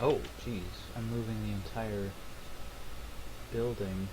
Oh, jeez. I'm moving the entire building.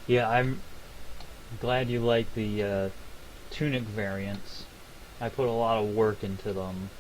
Yeah, I'm glad you like the tunic variants. I put a lot of work into them.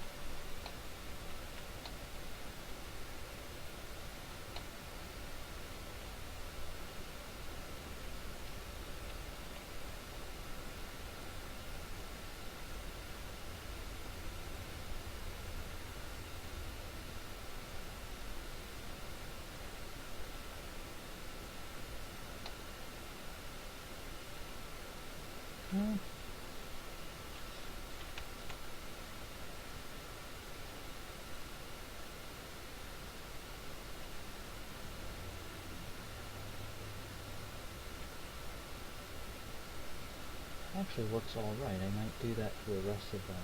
Actually looks alright. I might do that for the rest of them.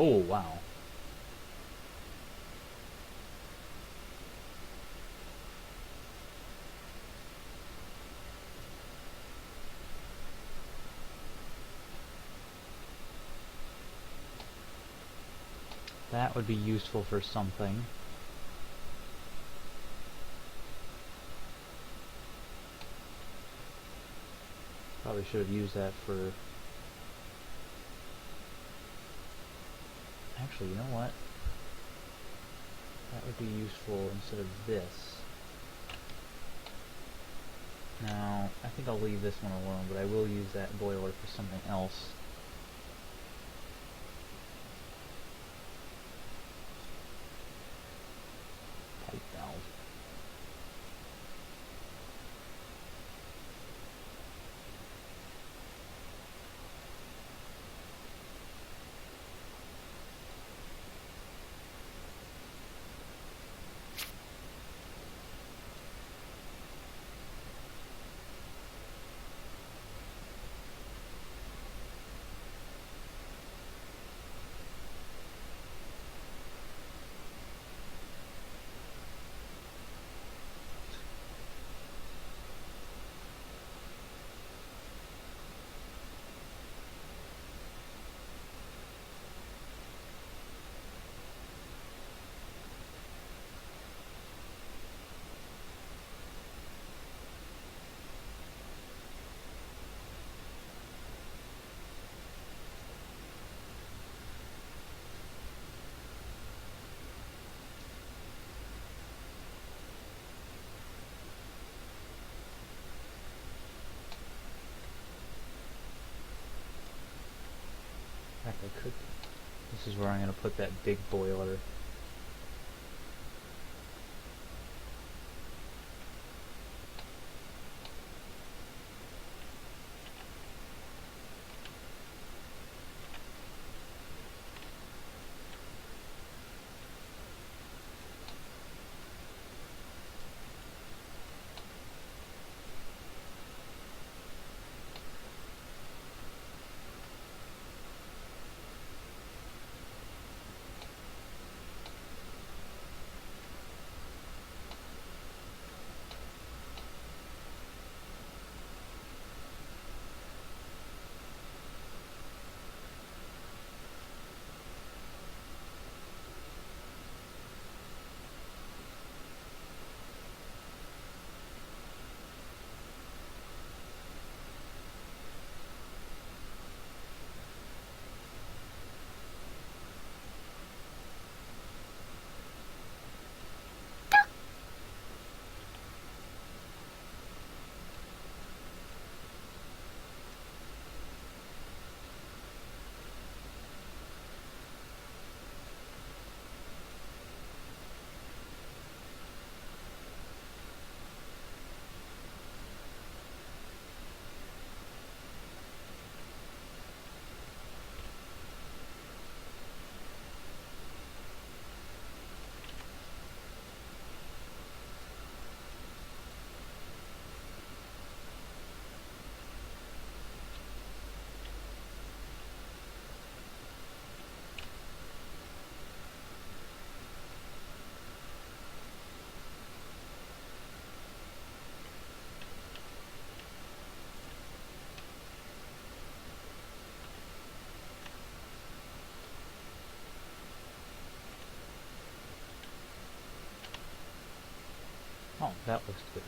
Oh, wow. That would be useful for something. Probably should have used that for... Actually, you know what? That would be useful instead of this. Now, I think I'll leave this one alone, but I will use that boiler for something else. Pipe valve. In fact, I could... This is where I'm going to put that big boiler. Oh, that looks good.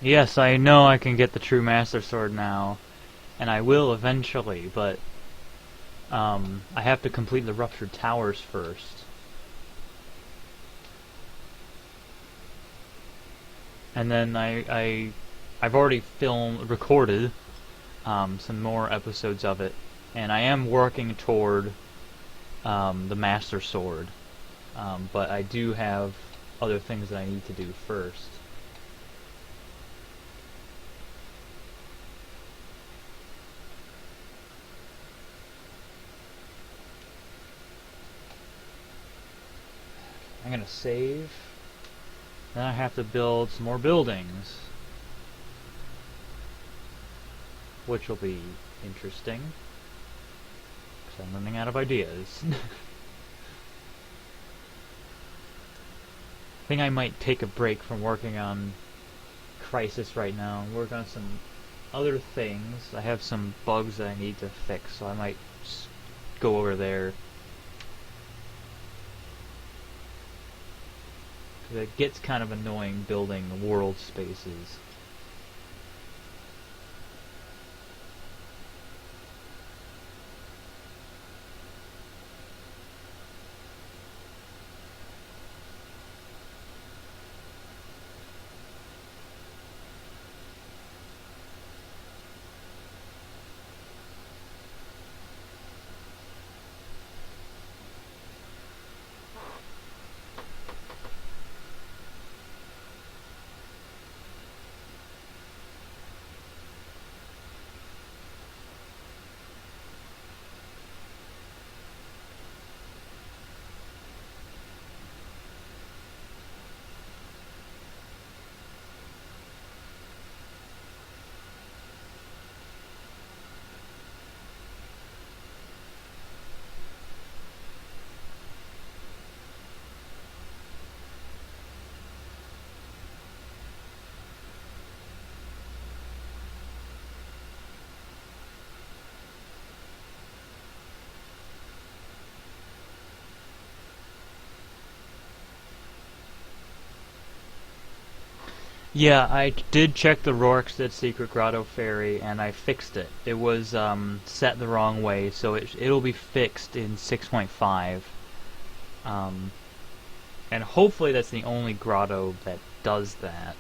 Yes, I know I can get the true Master Sword now, and I will eventually, but I have to complete the Ruptured Towers first. And then I've already recorded some more episodes of it, and I am working toward the Master Sword, but I do have other things that I need to do first. I'm gonna save. Then I have to build some more buildings, which will be interesting, because I'm running out of ideas. I think I might take a break from working on Crisis right now and work on some other things. I have some bugs that I need to fix, so I might just go over there. It gets kind of annoying building world spaces. Yeah, I did check the Rorikstead Secret Grotto Fairy, and I fixed it. It was set the wrong way, so it'll be fixed in 6.5. And hopefully that's the only grotto that does that.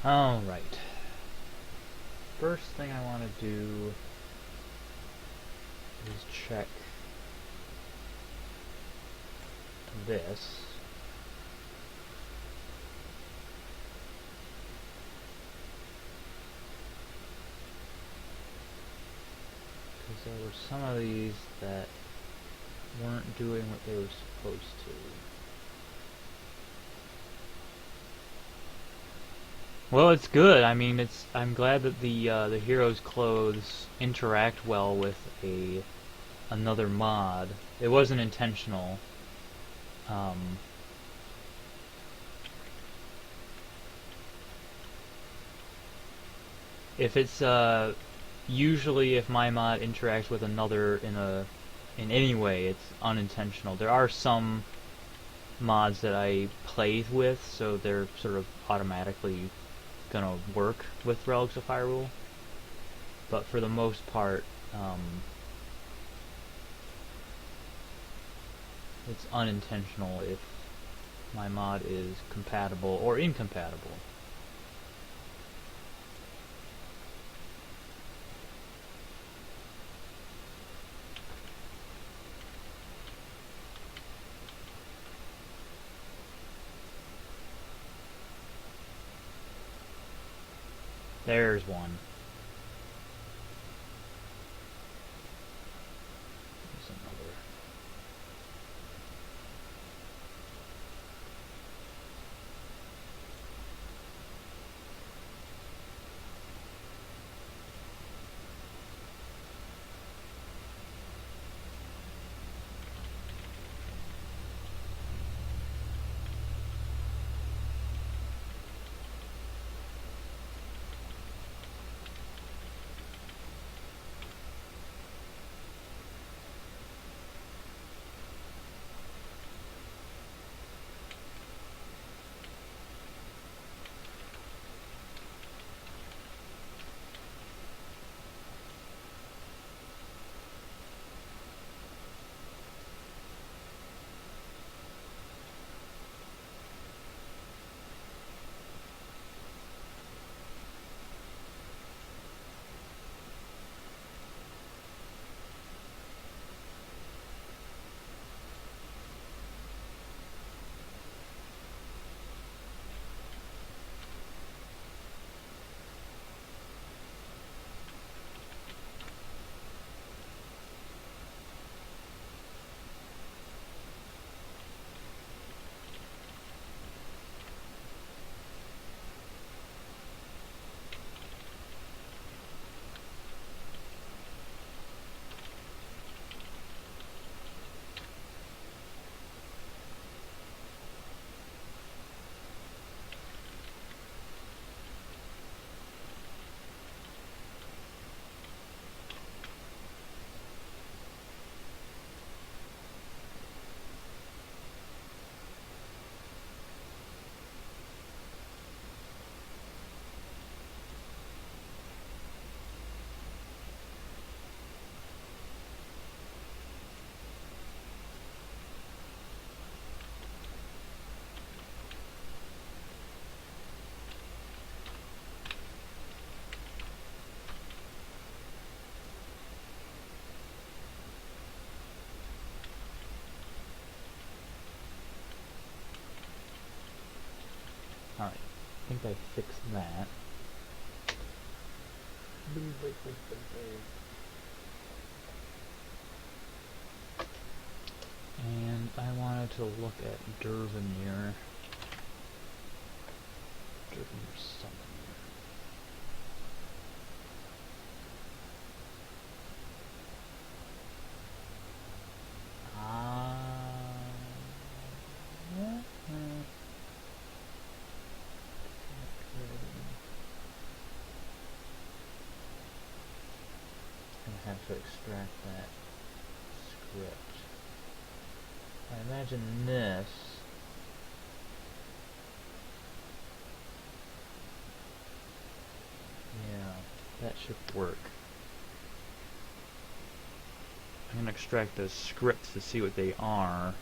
Alright. First thing I want to do is check this. Because there were some of these that weren't doing what they were supposed to. Well, it's good. I mean, I'm glad that the hero's clothes interact well with another mod. It wasn't intentional. If it's usually if my mod interacts with another in any way, it's unintentional. There are some mods that I play with, so they're sort of automatically gonna work with Relics of Hyrule, but for the most part, it's unintentional if my mod is compatible or incompatible. There's one. There's another. Alright, I think I fixed that. And I wanted to look at Dervanir. Dervanir Summoner. I have to extract that script. I imagine this that should work. I'm going to extract those scripts to see what they are.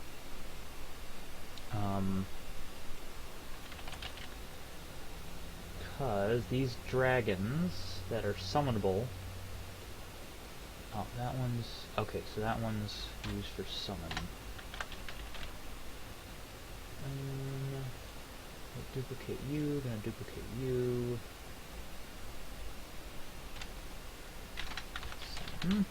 Because these dragons that are summonable... Oh, that one's... Okay, so that one's used for summon. Duplicate you, gonna duplicate you. Summon.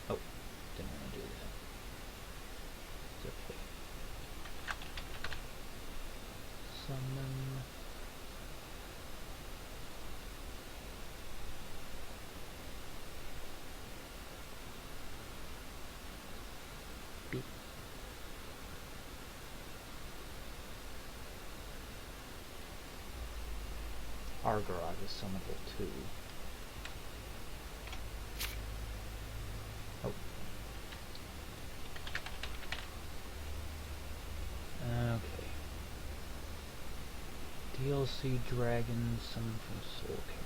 Oh, didn't want to do that. It's okay. Summon. Beep. Our garage is summonable too. Oh. Okay. DLC Dragon, summon from Soul Cairn.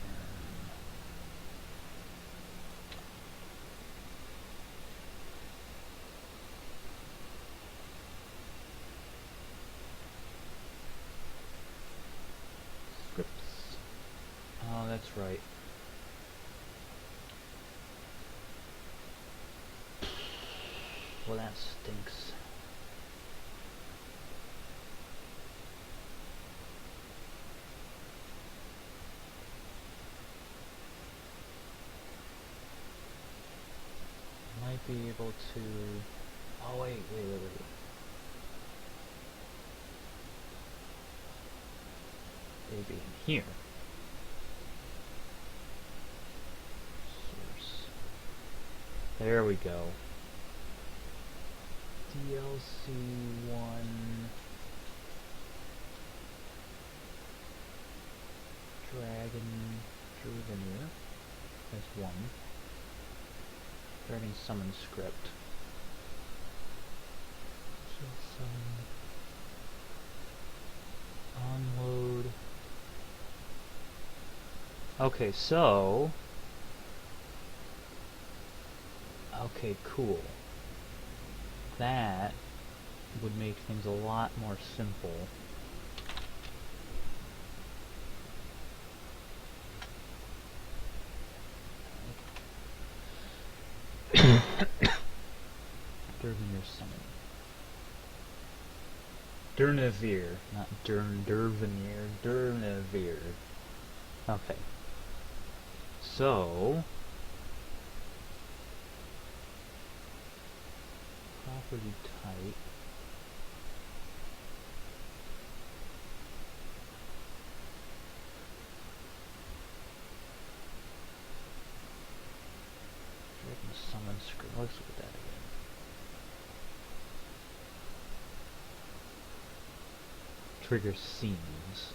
right. Well, that stinks. Might be able to... Oh, wait. Maybe in here. Source. There we go. DLC 1 Dragoneer. That's 1. Dragon summon script. Onload. Okay, so... Okay, cool. That would make things a lot more simple. Dervenir summon. Durnavir, not Dervenir, Durnavir. Okay. So... property type. Dragon summon script. Let's look at that again. Trigger scenes.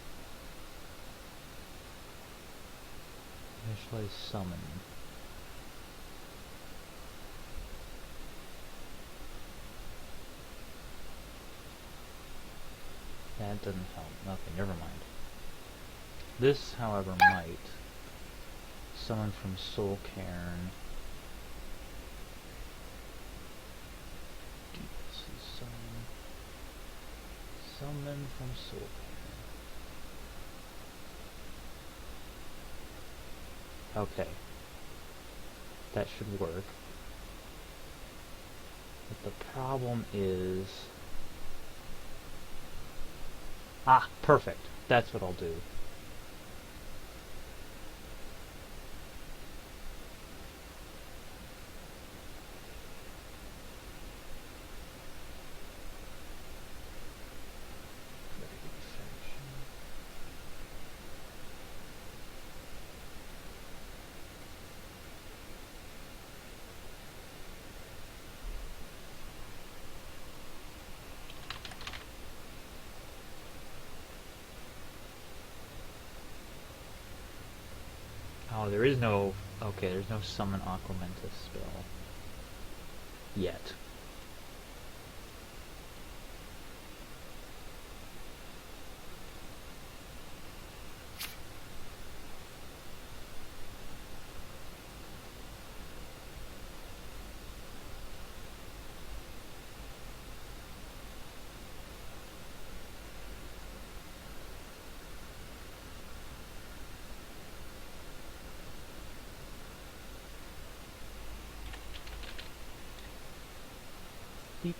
Initialize summon. That doesn't help. Okay, never mind. This, however, might. Summon from Soul Cairn. Summon from Soul Cairn. Okay. That should work. But the problem is... Ah, perfect. That's what I'll do. Oh, there is no... Okay, there's no summon Aquamentus spell. Yet. Beep.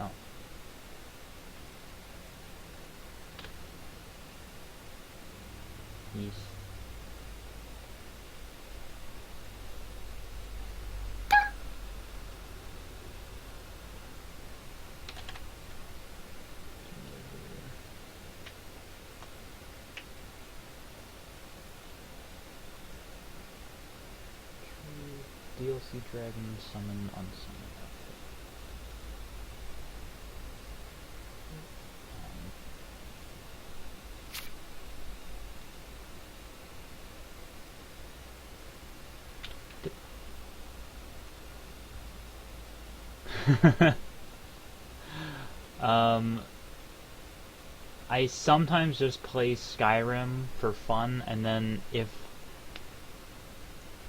Oh. Yes. DLC Dragon summon unsummon. I sometimes just play Skyrim for fun, and then if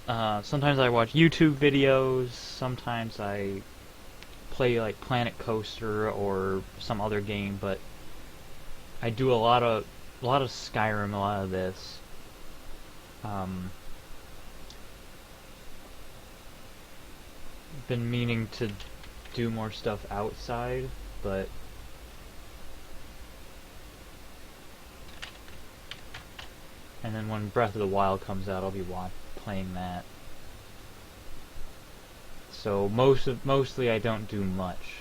sometimes I watch YouTube videos, sometimes I play like Planet Coaster or some other game, but I do a lot of a lot of Skyrim, a lot of this. Been meaning to do more stuff outside, but and then when Breath of the Wild comes out, I'll be playing that. So mostly I don't do much.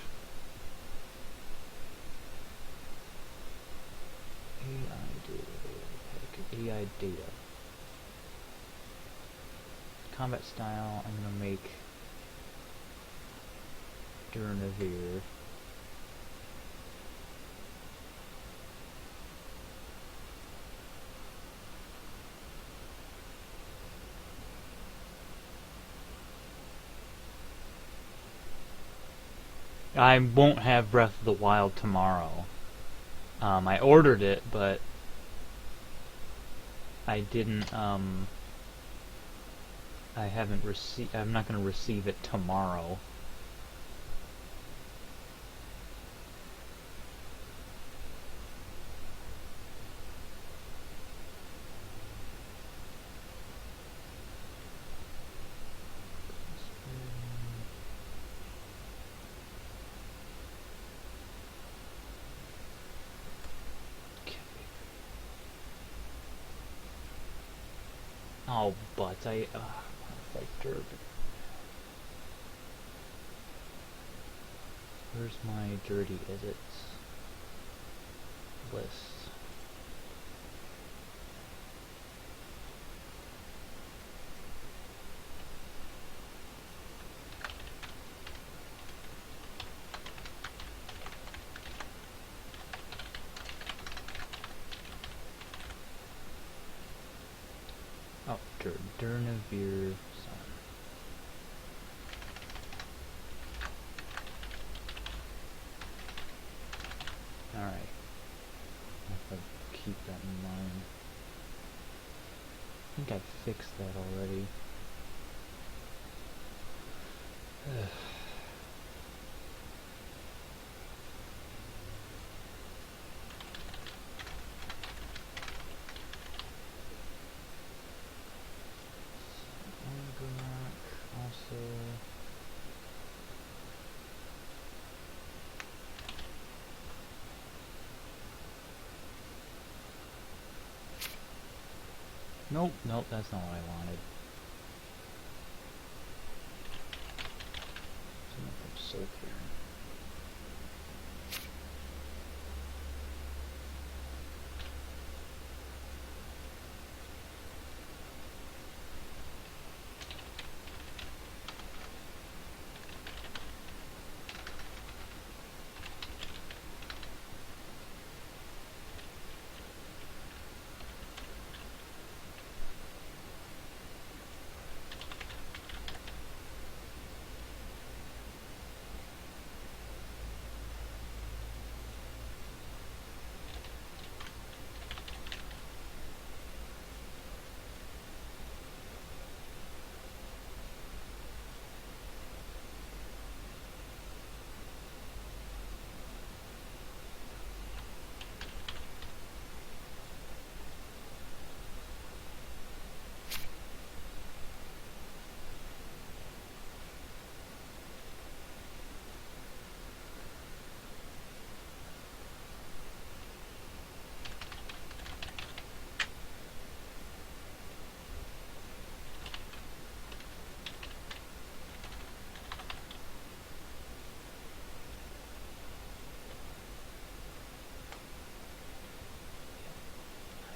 AI data. Combat style, I'm gonna make Durnavir. I won't have Breath of the Wild tomorrow. I ordered it, but I didn't, I haven't received, I'm not gonna receive it tomorrow. Oh, but I like Derby. Where's my dirty edits list? Oh, Durnavir Sun. Alright. I have to keep that in mind. I think I fixed that already. Also, nope, that's not what I wanted. So clear.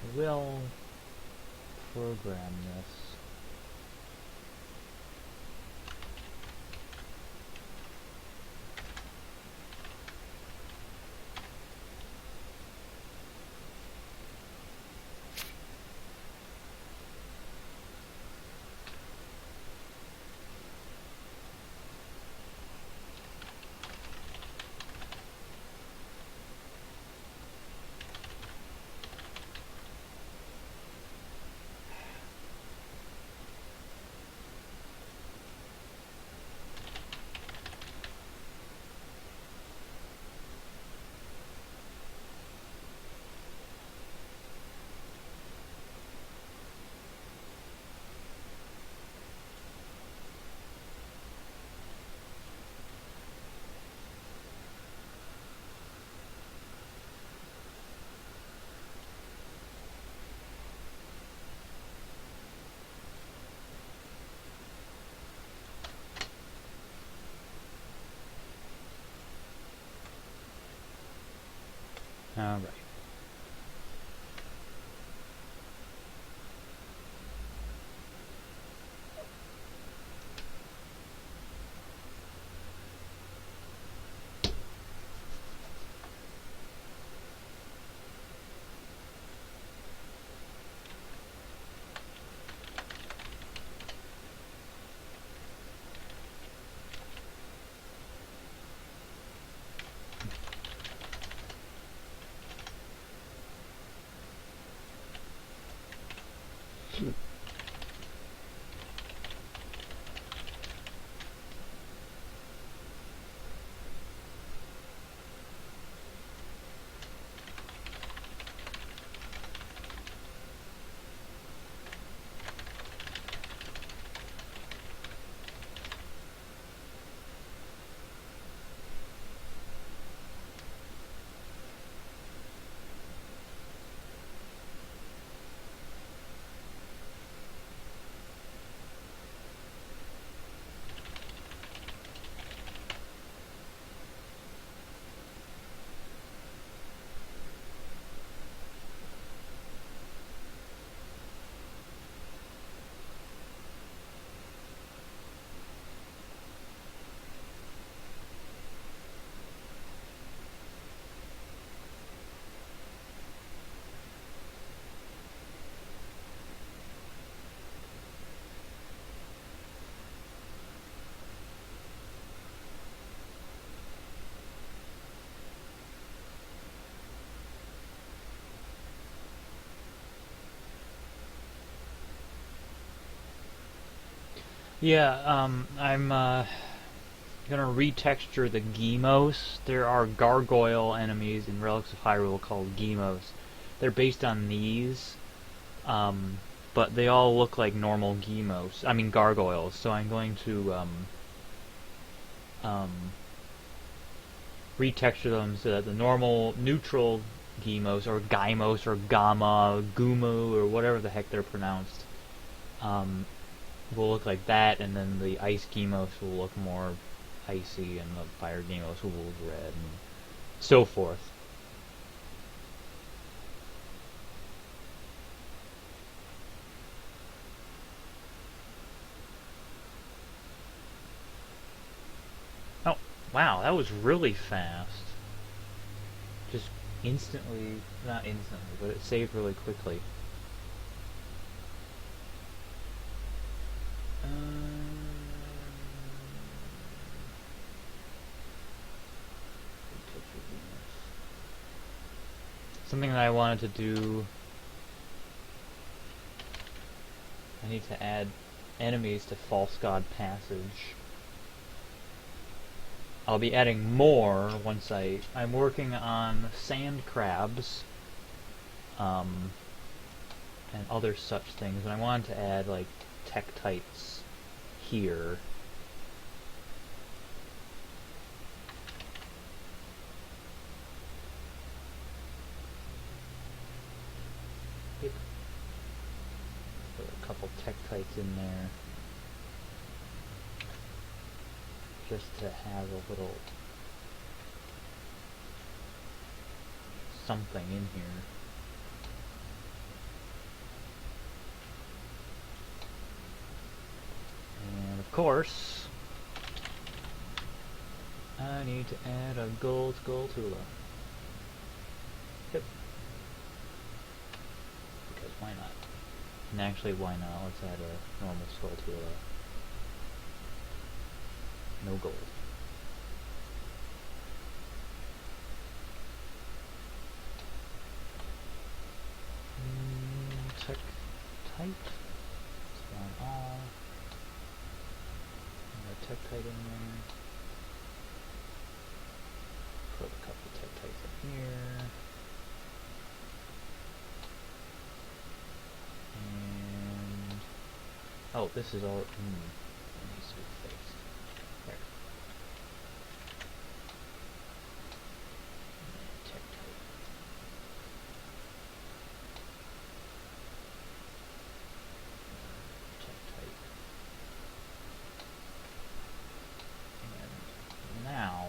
I will program this. Alright. Yeah, I'm gonna retexture the Gemos. There are gargoyle enemies in Relics of Hyrule called Gemos. They're based on these, but they all look like normal Gemos. I mean gargoyles. So I'm going to retexture them so that the normal neutral Gemos or Gaimos or Gamma, Gumu or whatever the heck they're pronounced, will look like that, and then the ice Gemos will look more icy, and the fire Gemos will look red, and so forth. Oh, wow, that was really fast. Just instantly, not instantly, but it saved really quickly. Something that I wanted to do, I need to add enemies to False God Passage. I'll be adding more once I'm working on sand crabs, and other such things, and I wanted to add like tektites here. Put a couple tektites in there just to have a little something in here. And of course, I need to add a gold Skulltula. Yep. Because why not? And actually, why not? Let's add a normal Skulltula. No gold. Tektite. Spawn all. Tektite in there. Put a couple tektites in here. And oh, this is all. It needs to be fixed. There. And tektite. Tektite. And now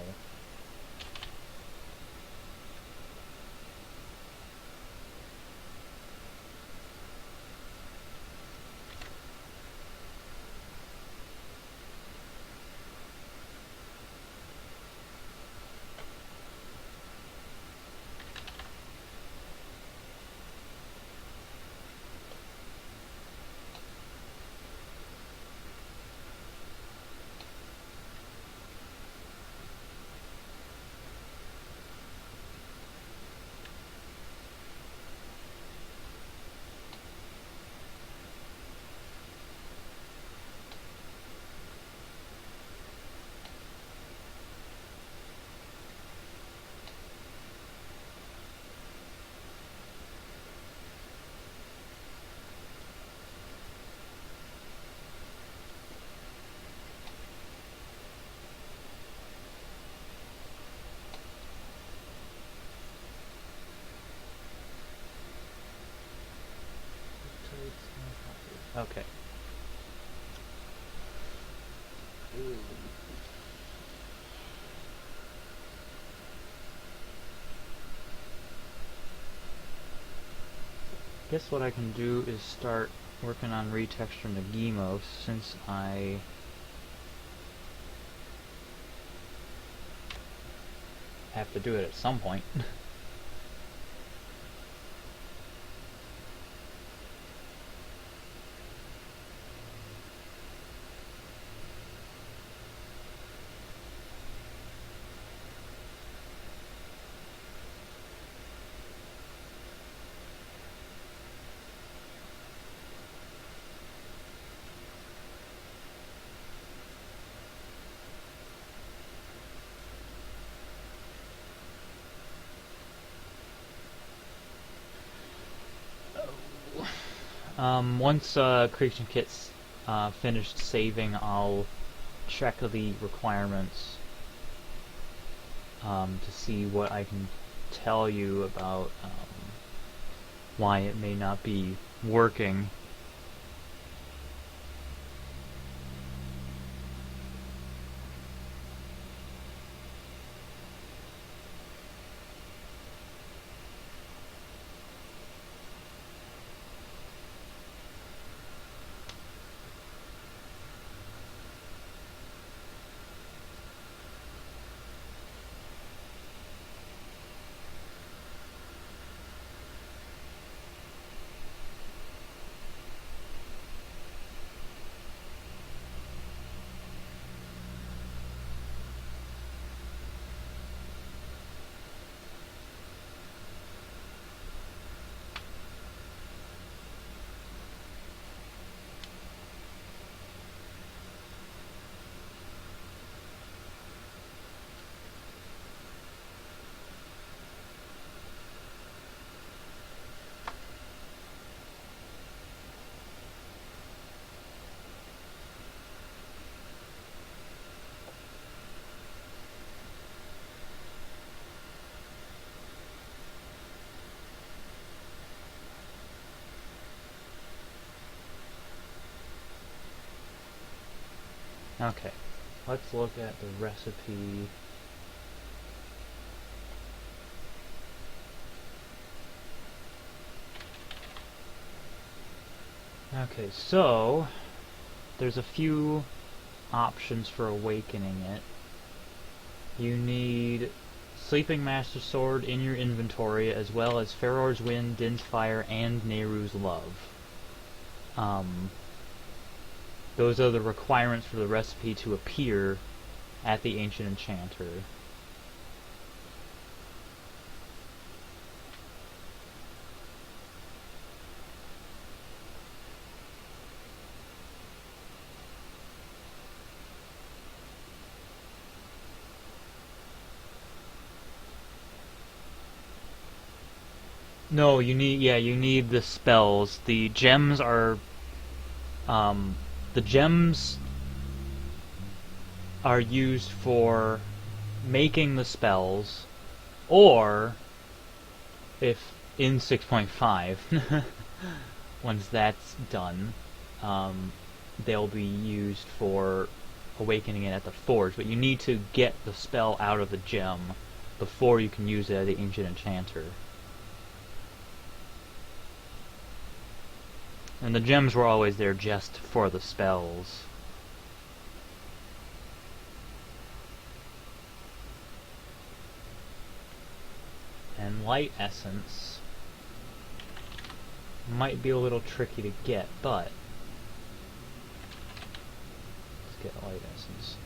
guess what I can do is start working on retexturing the Gemos, since I have to do it at some point. Once Creation Kit's finished saving, I'll check the requirements to see what I can tell you about why it may not be working. Okay, let's look at the recipe. Okay, so there's a few options for awakening it. You need Sleeping Master Sword in your inventory, as well as Faror's Wind, Din's Fire, and Nehru's Love. Those are the requirements for the recipe to appear at the Ancient Enchanter. No, you need the spells. The gems are the gems are used for making the spells, or if in 6.5 once that's done, they'll be used for awakening it at the forge, but you need to get the spell out of the gem before you can use it at the Ancient Enchanter. And the gems were always there just for the spells. And Light Essence might be a little tricky to get, but let's get Light Essence.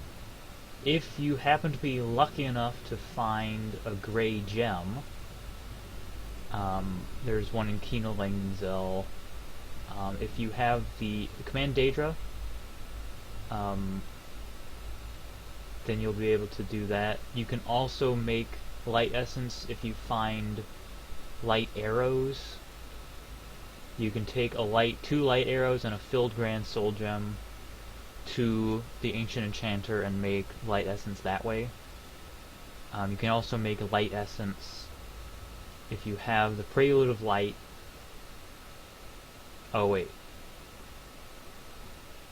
If you happen to be lucky enough to find a gray gem, there's one in Kina Langzel. If you have the command Daedra, then you'll be able to do that. You can also make Light Essence if you find light arrows. You can take two light arrows and a filled Grand Soul Gem to the Ancient Enchanter and make Light Essence that way. You can also make Light Essence if you have the Prelude of Light. Oh wait.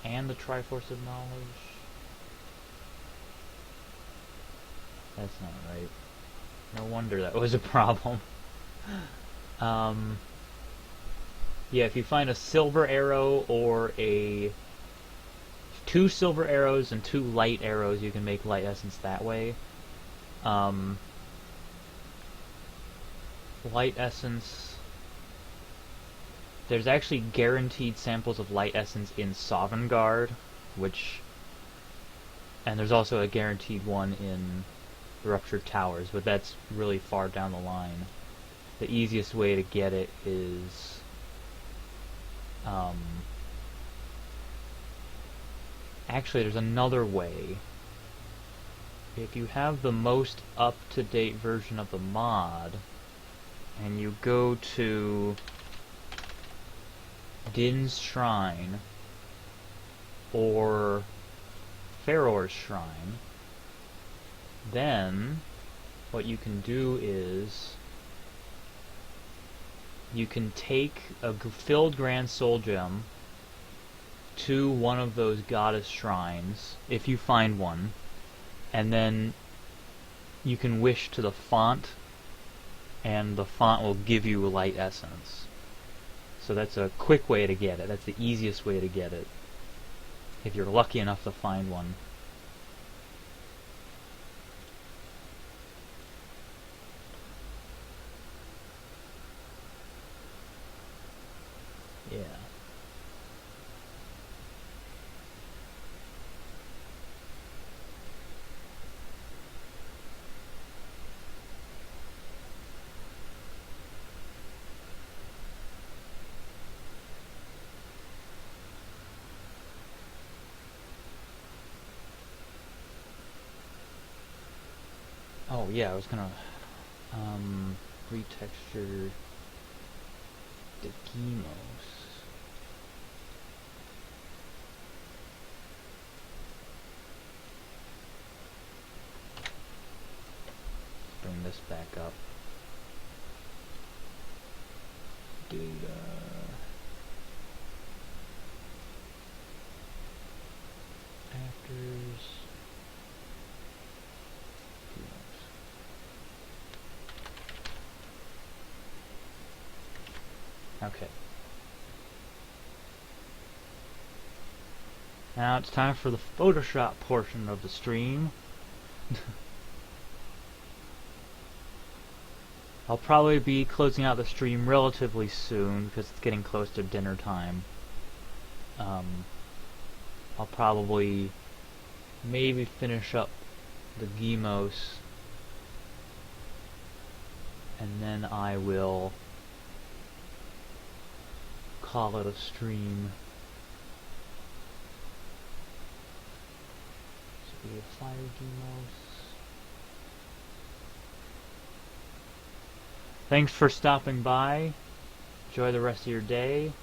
And the Triforce of Knowledge? That's not right. No wonder that was a problem. Yeah, if you find a silver arrow or two silver arrows and two light arrows, you can make light essence that way. Light essence... There's actually guaranteed samples of light essence in Sovngarde, and there's also a guaranteed one in the Ruptured Towers, but that's really far down the line. The easiest way to get it is... actually, there's another way. If you have the most up-to-date version of the mod, and you go to Din's Shrine or Faror's Shrine, then what you can do is you can take a filled Grand Soul Gem to one of those goddess shrines, if you find one, and then you can wish to the font, and the font will give you light essence. So that's a quick way to get it. That's the easiest way to get it, if you're lucky enough to find one. Yeah. Oh yeah, I was gonna retexture the Gemos. Bring this back up. Data. Actors. Okay. Now it's time for the Photoshop portion of the stream. I'll probably be closing out the stream relatively soon because it's getting close to dinner time. I'll probably maybe finish up the Gemos, and then I will call it a stream. So we have Fire Gemos. Thanks for stopping by. Enjoy the rest of your day.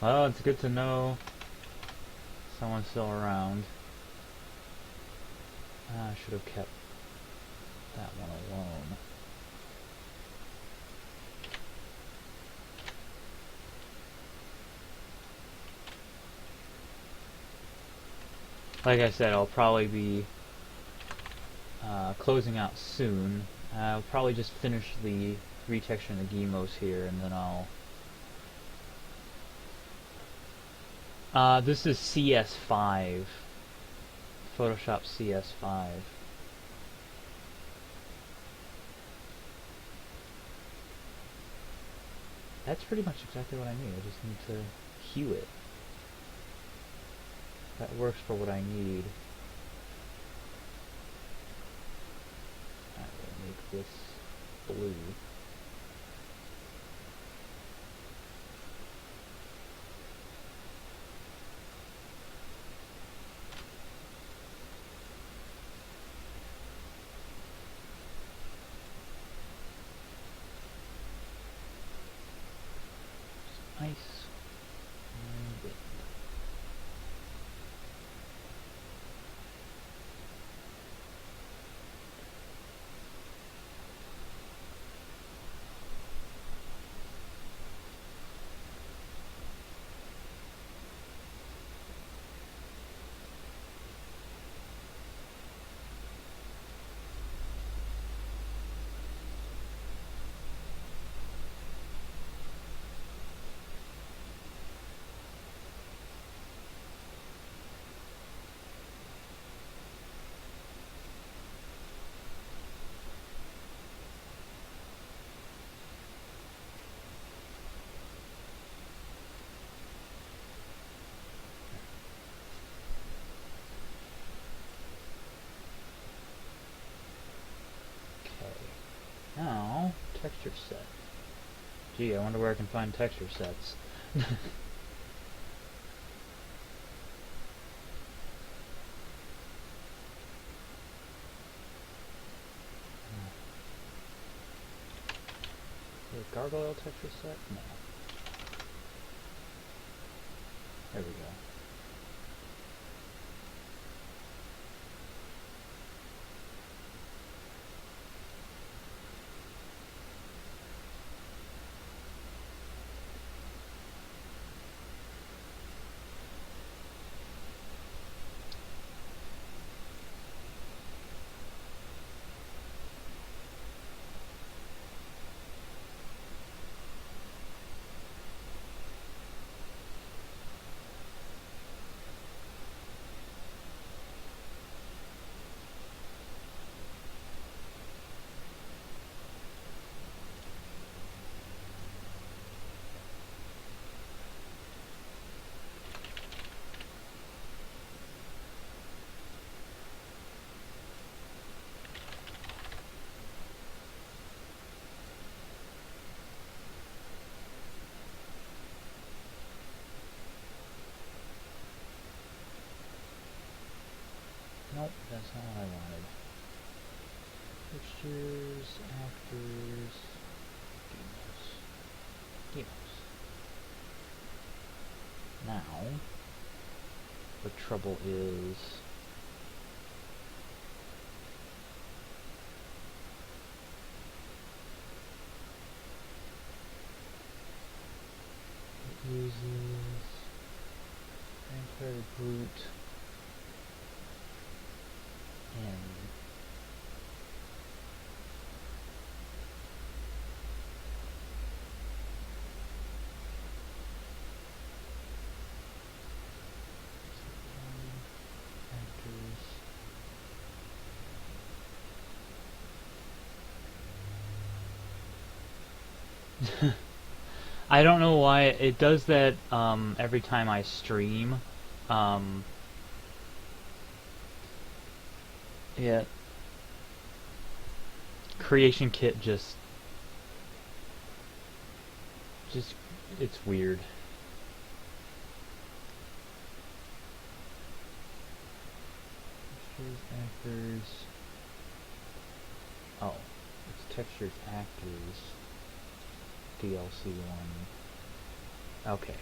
Well, it's good to know someone's still around. I should have kept that one alone. Like I said, I'll probably be closing out soon. I'll probably just finish the retexturing the Gemos here, and then I'll... this is CS5. Photoshop CS5. That's pretty much exactly what I need. I just need to hue it. That works for what I need. I will make this blue. Ice and wind. Now, texture set. Gee, I wonder where I can find texture sets. The gargoyle texture set? No. There we go. Nope, that's not what I wanted. Pictures, actors, demos. Now, the trouble is... it uses transfer brute and I don't know why it does that every time I stream. Yeah. Creation Kit just it's weird. Textures, actors. Oh, it's textures, actors. DLC one. Okay.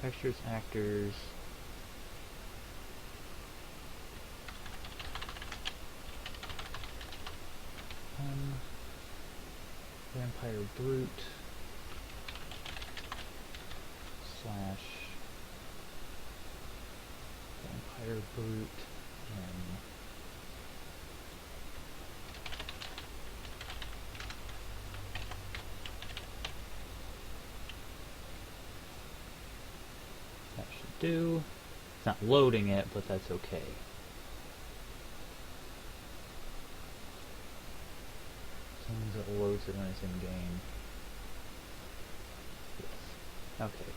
Textures, actors. Vampire Brute slash Vampire Brute and that should do. It's not loading it, but that's okay. As long as it loads it when it's in game. Yes. Okay.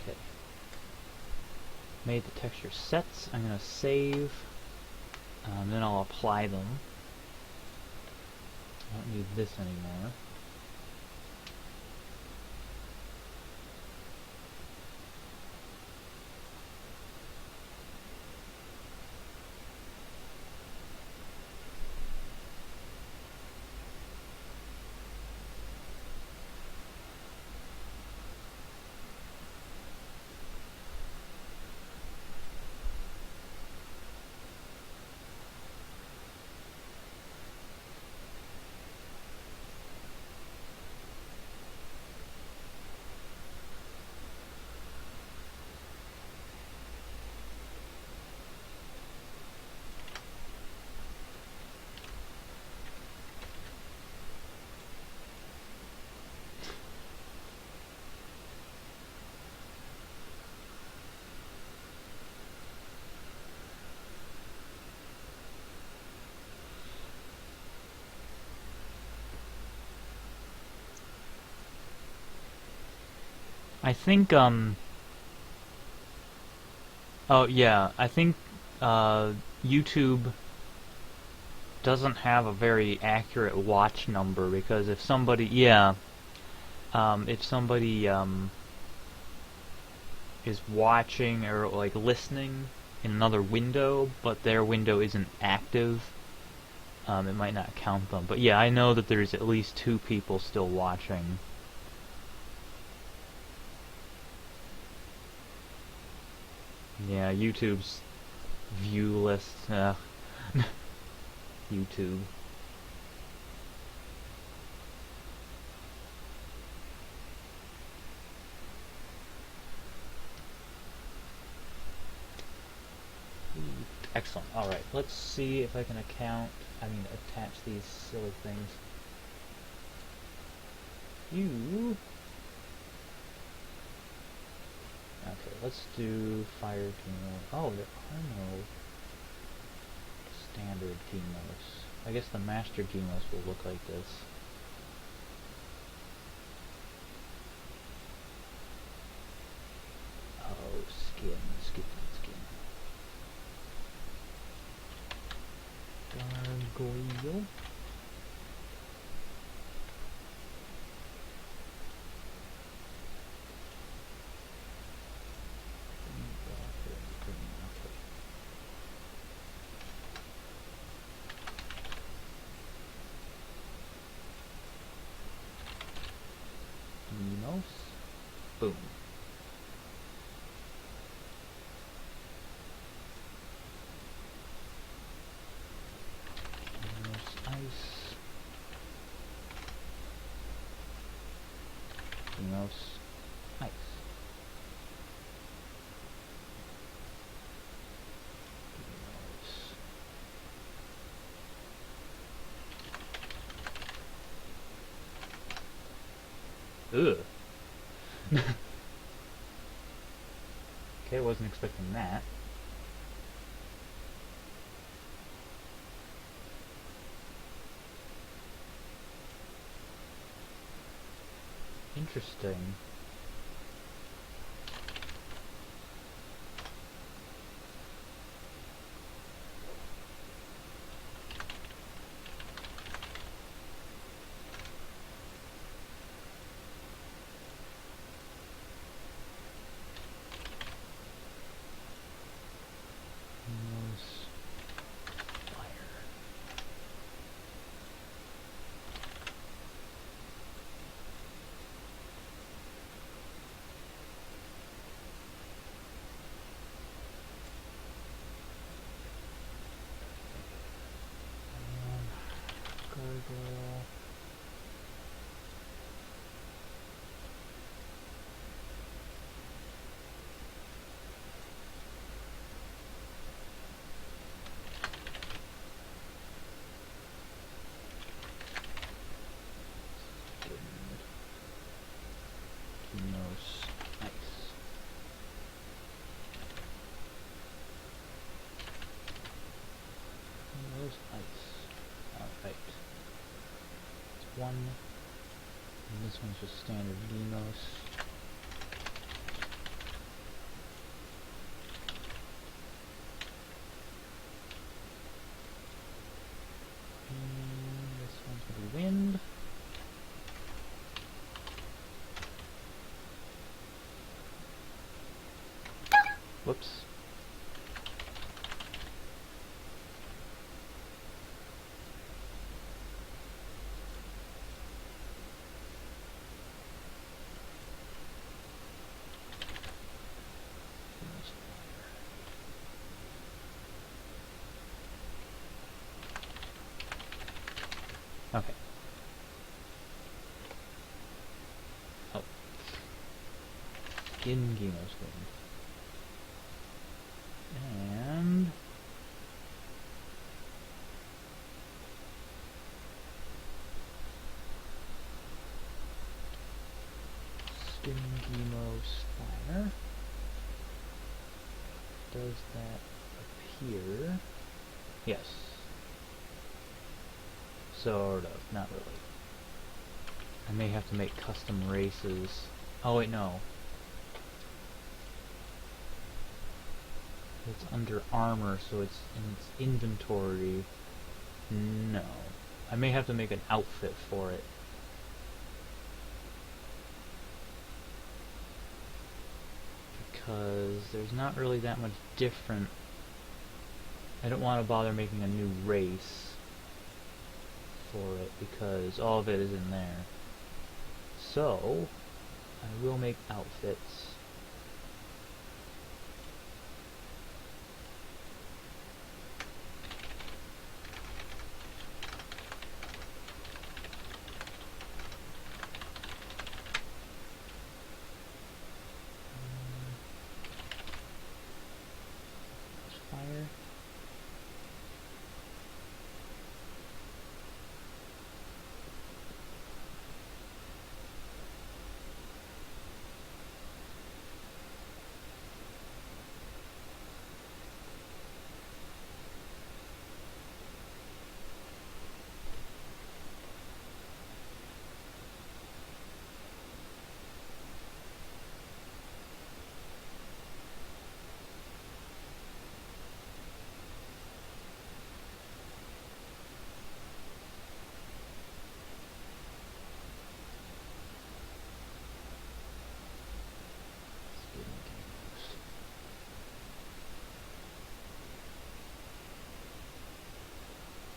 Okay. Made the texture sets. I'm going to save. Then I'll apply them. I don't need this anymore. I think, oh yeah, I think, YouTube doesn't have a very accurate watch number, because if somebody, if somebody, is watching or, like, listening in another window, but their window isn't active, it might not count them. But yeah, I know that there's at least 2 people still watching. Yeah, YouTube's view list, YouTube. Excellent. Alright, let's see if I can attach these silly things. Okay, let's do fire chemo. Oh, there are no standard chemos. I guess the master chemos will look like this. Oh, skin. Gargoyle. Demos. Boom. Ice. Demos. Nice. Ugh. Okay, wasn't expecting that. Interesting. Gargoyle. Nice. Those ice. Alright. It's one. And this one's just standard Demos. And this one's gonna be wind. Whoops. Okay. Oh. Skin Gemos wind. And Skin Gemos Fire. Does that appear? Yes. Sort of, not really. I may have to make custom races. Oh wait, no. It's under armor, so it's in its inventory. No. I may have to make an outfit for it. Because there's not really that much different. I don't want to bother making a new race for it because all of it is in there. So, I will make outfits. Fire.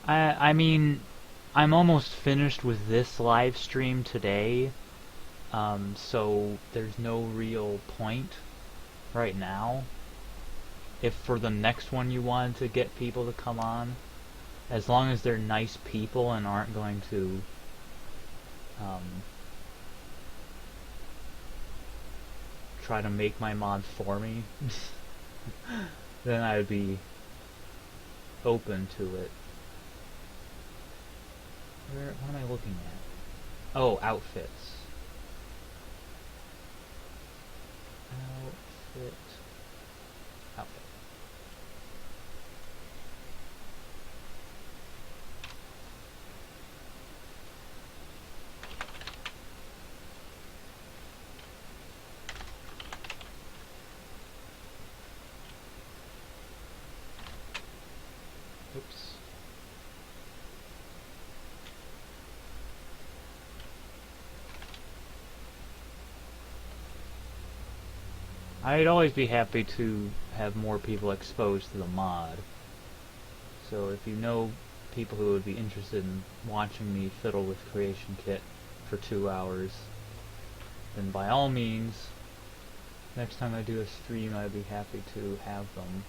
I mean, I'm almost finished with this live stream today, so there's no real point right now. If for the next one you wanted to get people to come on, as long as they're nice people and aren't going to try to make my mod for me, then I'd be open to it. What am I looking at? Oh, outfits. Outfit. Outfit. Oops. I'd always be happy to have more people exposed to the mod. So if you know people who would be interested in watching me fiddle with Creation Kit for 2 hours, then by all means, next time I do a stream, I'd be happy to have them.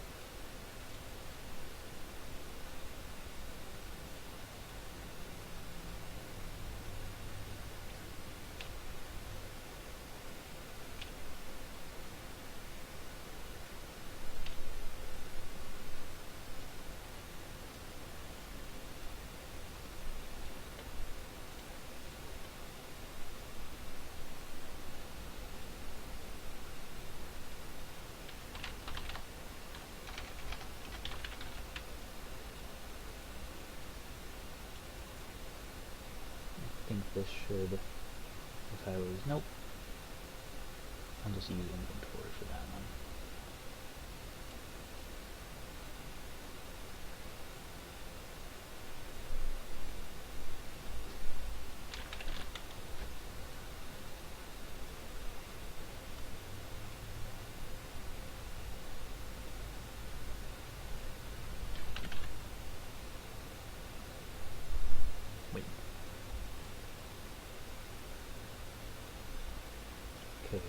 I think this should, if I was, nope. I'll just use inventory for that one. Wait. Okay.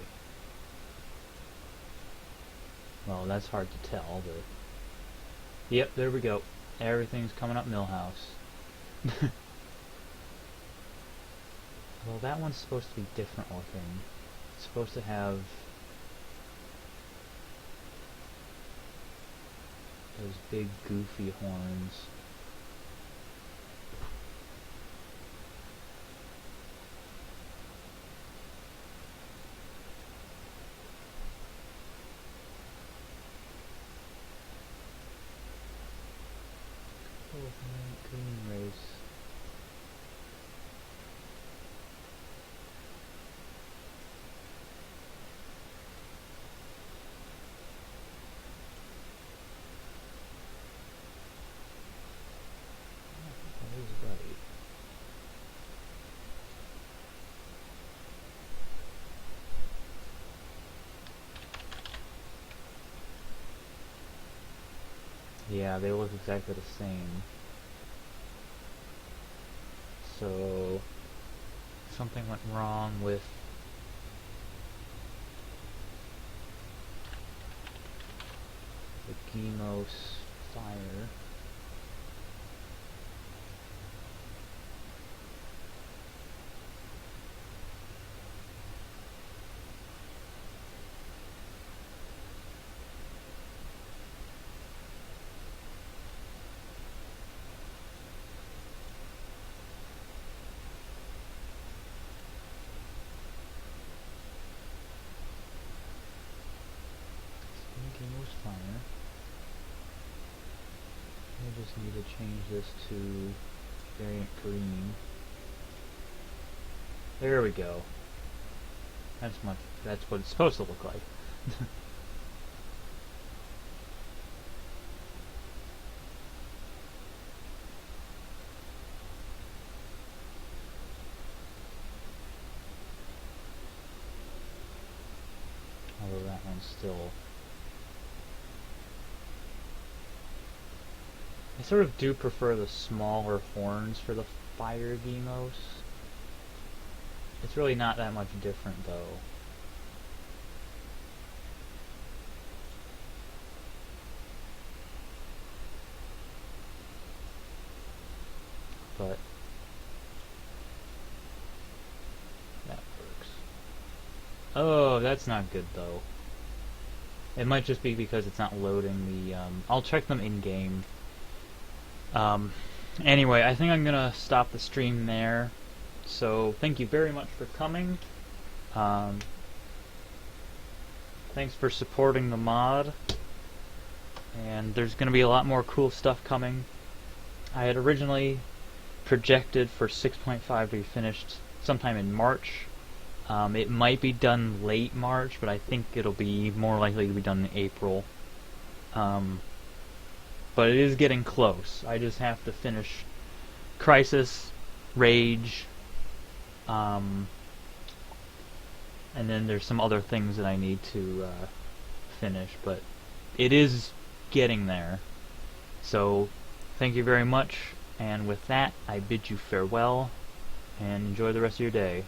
Well, that's hard to tell, but... Yep, there we go. Everything's coming up Millhouse. Well, that one's supposed to be different looking. It's supposed to have... those big, goofy horns. Green race. That is right. Yeah, they look exactly the same. So, something went wrong with the Gemos fire. Gemos fire. I just need to change this to variant green. There we go. That's what it's supposed to look like. Although that one's still... I sort of do prefer the smaller horns for the fire Gemos. It's really not that much different though. But that works. Oh, that's not good though. It might just be because it's not loading the, I'll check them in-game. Anyway, I think I'm gonna stop the stream there. So, thank you very much for coming. Thanks for supporting the mod. And there's gonna be a lot more cool stuff coming. I had originally projected for 6.5 to be finished sometime in March. It might be done late March, but I think it'll be more likely to be done in April. But it is getting close. I just have to finish Crisis, Rage, and then there's some other things that I need to finish, but it is getting there. So, thank you very much, and with that, I bid you farewell, and enjoy the rest of your day.